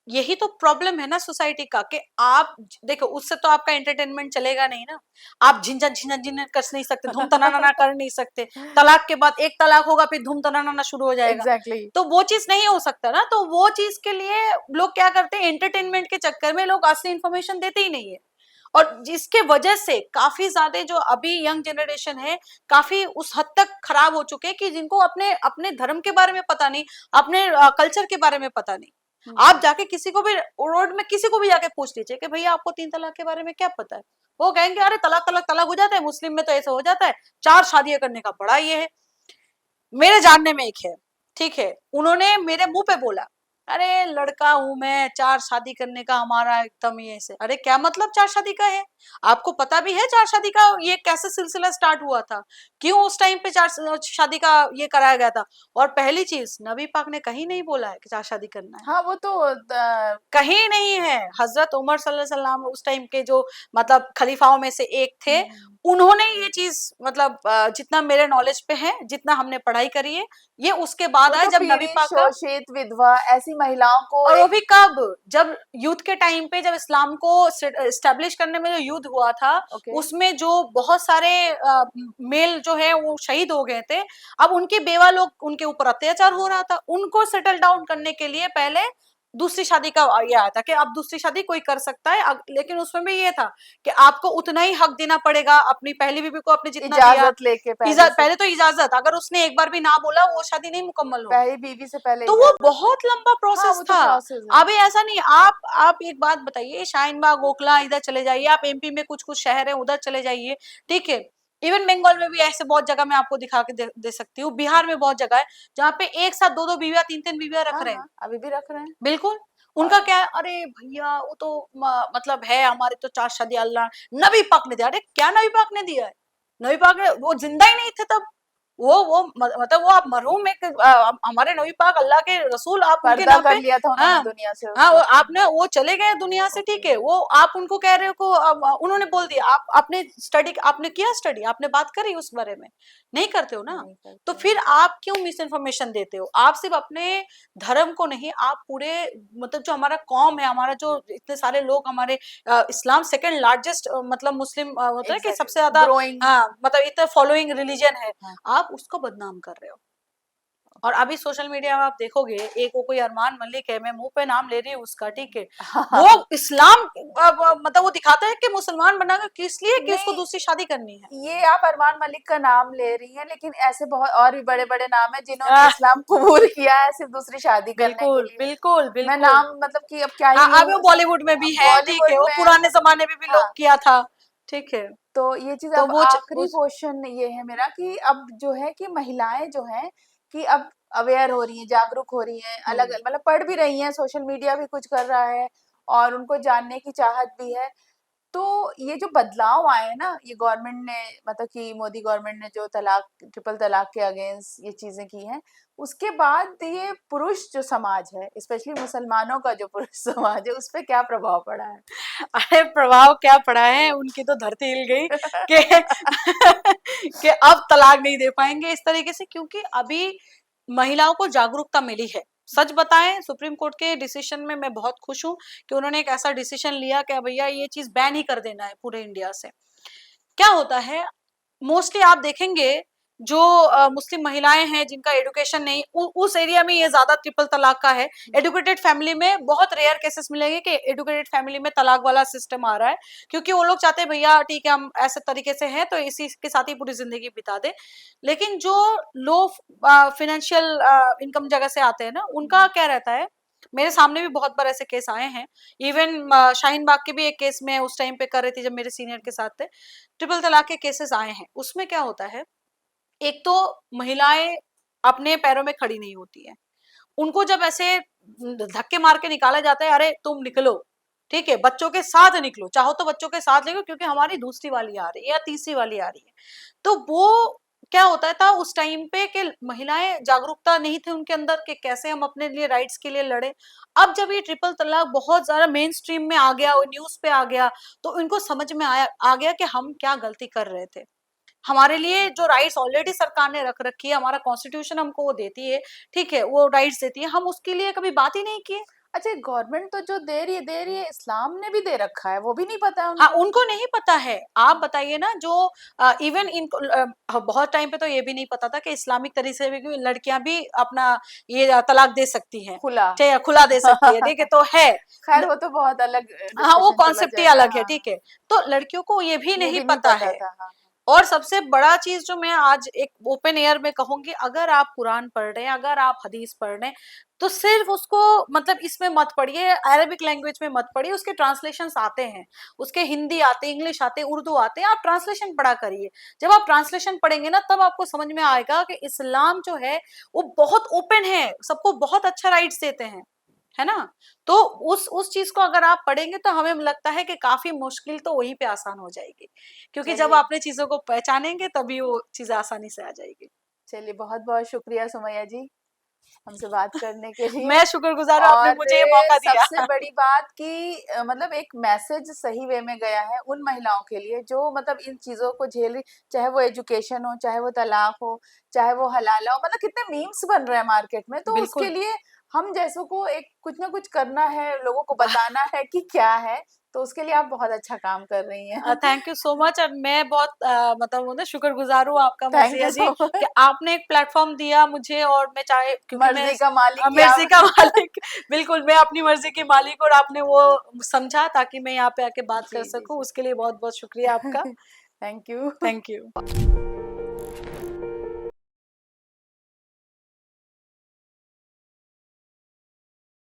B: यही तो प्रॉब्लम है ना सोसाइटी का, कि आप देखो उससे तो आपका एंटरटेनमेंट चलेगा नहीं ना। आप झिंझन झिंझन झिंझन कर नहीं सकते, धूम तनाना कर नहीं सकते। तलाक के बाद एक तलाक होगा फिर धूम तनाना शुरू हो जाएगा,
A: एग्जैक्टली।
B: तो वो चीज नहीं हो सकता ना। तो वो चीज के लिए लोग क्या करते हैं, एंटरटेनमेंट के चक्कर में लोग असली इंफॉर्मेशन देते ही नहीं है। और जिसके वजह से काफी ज्यादा जो अभी यंग जनरेशन है, काफी उस हद तक खराब हो चुके हैं कि जिनको अपने अपने धर्म के बारे में पता नहीं, अपने कल्चर के बारे में पता नहीं। आप जाके किसी को भी रोड में किसी को भी जाके पूछ लीजिए कि भैया आपको 3 तलाक के बारे में क्या पता है, वो कहेंगे अरे तलाक तलाक तलाक हो जाता है, मुस्लिम में तो ऐसा हो जाता है, 4 शादियां करने का बड़ा ये है। मेरे जानने में एक है, ठीक है, उन्होंने मेरे मुंह पे बोला, अरे लड़का हूं मैं, 4 शादी करने का हमारा एकदम ये से। अरे क्या मतलब 4 शादी का है? आपको पता भी है 4 शादी का ये कैसे सिलसिला स्टार्ट हुआ था, क्यों उस टाइम पे 4 शादी का ये कराया गया था? और पहली चीज, नबी पाक ने कहीं नहीं बोला है कि 4 शादी करना है,
A: हाँ वो तो
B: कहीं नहीं है। हजरत उमर सल्लल्लाहु अलैहि वसल्लम उस टाइम के जो मतलब खलीफाओं में से एक थे, उन्होंने ये चीज मतलब जितना मेरे नॉलेज पे है, जितना हमने पढ़ाई करी है, ये उसके बाद
A: वो
B: आया
A: तो
B: जब नबी
A: पीड़ी
B: पाक का।
A: शोषित विधवा ऐसी महिलाओं को
B: और वो
A: एक
B: भी कब, जब युद्ध के टाइम पे, जब इस्लाम को स्टेब्लिश करने में जो युद्ध हुआ था,
A: ओके
B: उसमें जो बहुत सारे मेल जो है वो शहीद हो गए थे। अब उनके बेवा लोग, उनके ऊपर अत्याचार हो रहा था, उनको सेटल डाउन करने के लिए पहले दूसरी शादी का ये आया था कि अब दूसरी शादी कोई कर सकता है। लेकिन उसमें भी ये था कि आपको उतना ही हक देना पड़ेगा, अपनी पहली बीवी को आपने जितना दिया,
A: इजाजत लेके पहले से,
B: पहले तो इजाजत, अगर उसने एक बार भी ना बोला वो शादी नहीं मुकम्मल होगी।
A: पहली बीवी से पहले
B: तो वो
A: इजाजत।
B: बहुत लंबा
A: हाँ
B: प्रोसेस
A: वो तो
B: था।
A: प्रोसेस है।
B: अभी ऐसा नहीं, आप एक बात बताइए, शाहीन बाग, ओखला इधर चले जाइए, आप एमपी में कुछ कुछ शहर है उधर चले जाइए, ठीक है। इवन बंगाल में भी ऐसे बहुत जगह मैं आपको दिखा के दे सकती हूँ। बिहार में बहुत जगह है जहाँ पे एक साथ 2-2 बीवियां, 3-3 बीवियां रख
A: हाँ
B: रहे हैं।
A: हाँ अभी भी रख रहे हैं।
B: बिल्कुल। उनका
A: और
B: क्या है, अरे भैया वो तो मतलब है हमारे तो 4 शादी अल्लाह नबी पाक ने दिया। अरे क्या नबी पाक ने दिया है? नबी पाक ने, वो जिंदा ही नहीं थे तब। वो मतलब वो आप मरहूम एक हमारे नबी पाक अल्लाह के रसूल, आप उनके
A: पर्दा
B: नाम
A: कर
B: पे,
A: लिया था उन्होंने
B: हाँ
A: दुनिया से
B: हाँ,
A: उस वक्त।
B: आपने वो चले गए दुनिया से, ठीक
A: ओके।
B: है, वो आप उनको कह रहे हो को उन्होंने बोल दिया। आप आपने स्टडी, आपने किया स्टडी, आपने बात करी उस बारे में? नहीं करते हो ना।
A: नहीं
B: तो
A: करते।
B: फिर आप क्यों मिस इन्फॉर्मेशन देते हो? आप सिर्फ अपने धर्म को नहीं, आप पूरे मतलब जो हमारा कौम है, हमारा जो इतने सारे लोग हमारे इस्लाम सेकंड लार्जेस्ट मतलब मुस्लिम होता है कि सबसे
A: एग्जैक्टली
B: ज्यादा,
A: ग्रोइंग।
B: हाँ मतलब इतना फॉलोइंग रिलीजन है,
A: हाँ
B: आप उसको बदनाम कर रहे हो। और अभी सोशल मीडिया में आप देखोगे, एक वो कोई अरमान मलिक है, मैं मुंह पे नाम ले रही हूँ उसका, ठीक है, वो इस्लाम मतलब वो दिखाता है कि मुसलमान बनाना किस लिए, कि उसको
A: नहीं
B: दूसरी शादी करनी है।
A: ये आप अरमान मलिक का नाम ले रही हैं, लेकिन ऐसे बहुत और भी बड़े बड़े नाम है जिन्होंने
B: आह,
A: इस्लाम कबूल किया है सिर्फ दूसरी शादी करने के
B: बिल्कुल
A: लिए।
B: बिल्कुल
A: मैं
B: बिल्कुल।
A: नाम मतलब कि अब क्या ही
B: हाँ, अब वो
A: लूं।
B: बॉलीवुड में भी है, ठीक
A: बॉलीवुड
B: है, वो
A: में
B: पुराने जमाने में भी लोग
A: हाँ,
B: किया था, ठीक है।
A: तो ये चीज
B: तो
A: अब
B: वो
A: आखिरी क्वेश्चन ये है मेरा कि अब जो है कि महिलाएं जो हैं कि अब अवेयर हो रही हैं, जागरूक हो रही हैं, अलग
B: हम्म
A: मतलब पढ़ भी रही हैं, सोशल मीडिया भी कुछ कर रहा है और उनको जानने की चाहत भी है। तो ये जो बदलाव आए हैं ना, ये गवर्नमेंट ने मतलब कि मोदी गवर्नमेंट ने जो तलाक, ट्रिपल तलाक के अगेंस्ट ये चीजें की हैं, उसके बाद ये पुरुष जो समाज है, स्पेशली मुसलमानों का जो पुरुष समाज है, उस पे क्या प्रभाव पड़ा है?
B: अरे प्रभाव क्या पड़ा है, उनकी तो धरती हिल गई कि कि अब तलाक नहीं दे पाएंगे इस तरीके से, क्योंकि अभी महिलाओं को जागरूकता मिली है। सच बताएं, सुप्रीम कोर्ट के डिसीजन में मैं बहुत खुश हूं कि उन्होंने एक ऐसा डिसीजन लिया कि भैया ये चीज बैन ही कर देना है पूरे इंडिया से। क्या होता है, मोस्टली आप देखेंगे जो मुस्लिम महिलाएं हैं जिनका एजुकेशन नहीं, उस एरिया में ये ज्यादा ट्रिपल तलाक का है। एडुकेटेड फैमिली में बहुत रेयर केसेस मिलेंगे कि एडुकेटेड फैमिली में तलाक वाला सिस्टम आ रहा है, क्योंकि वो लोग चाहते हैं भैया ठीक है हम ऐसे तरीके से हैं तो इसी के साथ ही पूरी जिंदगी बिता दे। लेकिन जो लो फाइनेंशियल इनकम जगह से आते हैं ना, उनका क्या रहता है, मेरे सामने भी बहुत बार ऐसे केस आए हैं। इवन शाहीन बाग के भी एक केस में उस टाइम पे कर रही थी जब मेरे सीनियर के साथ थे, ट्रिपल तलाक के केसेस आए हैं। उसमें क्या होता है, एक तो महिलाएं अपने पैरों में खड़ी नहीं होती है, उनको जब ऐसे धक्के मार के निकाला जाता है, अरे तुम निकलो, ठीक है, बच्चों के साथ निकलो, चाहो तो बच्चों के साथ निकलो क्योंकि हमारी दूसरी वाली आ रही है या तीसरी वाली आ रही है। तो वो क्या होता था उस टाइम पे कि महिलाएं जागरूकता नहीं थी उनके अंदर कि कैसे हम अपने लिए राइट्स के लिए लड़े। अब जब ये ट्रिपल तलाक बहुत ज्यादा मेन स्ट्रीम में आ गया और न्यूज पे आ गया, तो इनको समझ में आ गया कि हम क्या गलती कर रहे थे। हमारे लिए जो राइट्स ऑलरेडी सरकार ने रख रखी है, हमारा कॉन्स्टिट्यूशन हमको वो देती है, ठीक है, वो राइट्स देती है, हम उसके लिए कभी बात ही नहीं किए।
A: अच्छा, गवर्नमेंट तो जो दे रही है, इस्लाम ने भी दे रखा है, वो भी नहीं पता है
B: हाँ,
A: उनको?
B: उनको नहीं पता है। आप बताइए ना, जो इवन इनको बहुत टाइम पे तो ये भी नहीं पता था कि इस्लामिक तरीके से भी लड़कियां भी अपना ये तलाक दे सकती हैं,
A: खुला।
B: चाहे खुला दे सकती है, ठीक है, तो है।
A: खैर वो तो बहुत अलग
B: हाँ, वो
A: डिस्कशन चला
B: कॉन्सेप्ट ही
A: जाएगा।
B: अलग है,
A: हाँ,
B: ठीक
A: हाँ।
B: है। तो लड़कियों को ये भी
A: ये
B: नहीं
A: भी नहीं
B: पता
A: पता
B: है।
A: था, हाँ।
B: और सबसे बड़ा चीज जो मैं आज एक ओपन एयर में कहूंगी, अगर आप कुरान पढ़ रहे हैं, अगर आप हदीस पढ़ रहे हैं, तो सिर्फ उसको मतलब इसमें मत पढ़िए, अरेबिक लैंग्वेज में मत पढ़िए, उसके ट्रांसलेशंस आते हैं, उसके हिंदी आते, इंग्लिश आते, उर्दू आते हैं, आप ट्रांसलेशन पढ़ा करिए। जब आप ट्रांसलेशन पढ़ेंगे ना, तब आपको समझ में आएगा कि इस्लाम जो है वो बहुत ओपन है, सबको बहुत अच्छा राइट्स देते हैं, है ना। तो उस चीज को अगर आप पढ़ेंगे तो हमें लगता है कि काफी मुश्किल तो वहीं पे आसान हो जाएगी, क्योंकि जब
A: चलिए,
B: आपने चीजों को पहचानेंगे तभी वो चीजें आसानी से आ जाएगी।
A: चलिए, बहुत बहुत शुक्रिया सुमैया जी, हमसे बात करने के लिए।
B: मैं शुक्रगुजार हूँ, आपने
A: और
B: मुझे ये मौका दिया।
A: सबसे बड़ी बात कि मतलब एक मैसेज सही वे में गया है उन महिलाओं के लिए जो मतलब इन चीज़ों को झेल रही, चाहे वो एजुकेशन हो, चाहे वो तलाक हो, चाहे वो हलाला हो, मतलब कितने मीम्स बन रहे हैं मार्केट में, तो उसके
B: बिल्कुल।
A: लिए हम जैसों को एक कुछ ना कुछ करना है, लोगों को बताना है कि क्या है, तो उसके लिए आप बहुत अच्छा काम कर रही हैं।
B: Thank you so much. और मैं बहुत मतलब वो ना शुक्रगुजार हूँ आपका,
A: thank
B: Marziya
A: you
B: ji,
A: so much.
B: कि आपने एक प्लेटफॉर्म दिया मुझे, और मैं चाहे, क्योंकि मैं
A: मर्जी का मालिक की
B: मर्जी
A: आप।
B: का मालिक, बिल्कुल मैं अपनी मर्जी की मालिक, और आपने वो समझा ताकि मैं यहाँ पे आके बात कर
A: जी, जी,
B: सकूँ,
A: जी।
B: उसके लिए बहुत बहुत शुक्रिया आपका।
A: Thank you.
B: Thank you.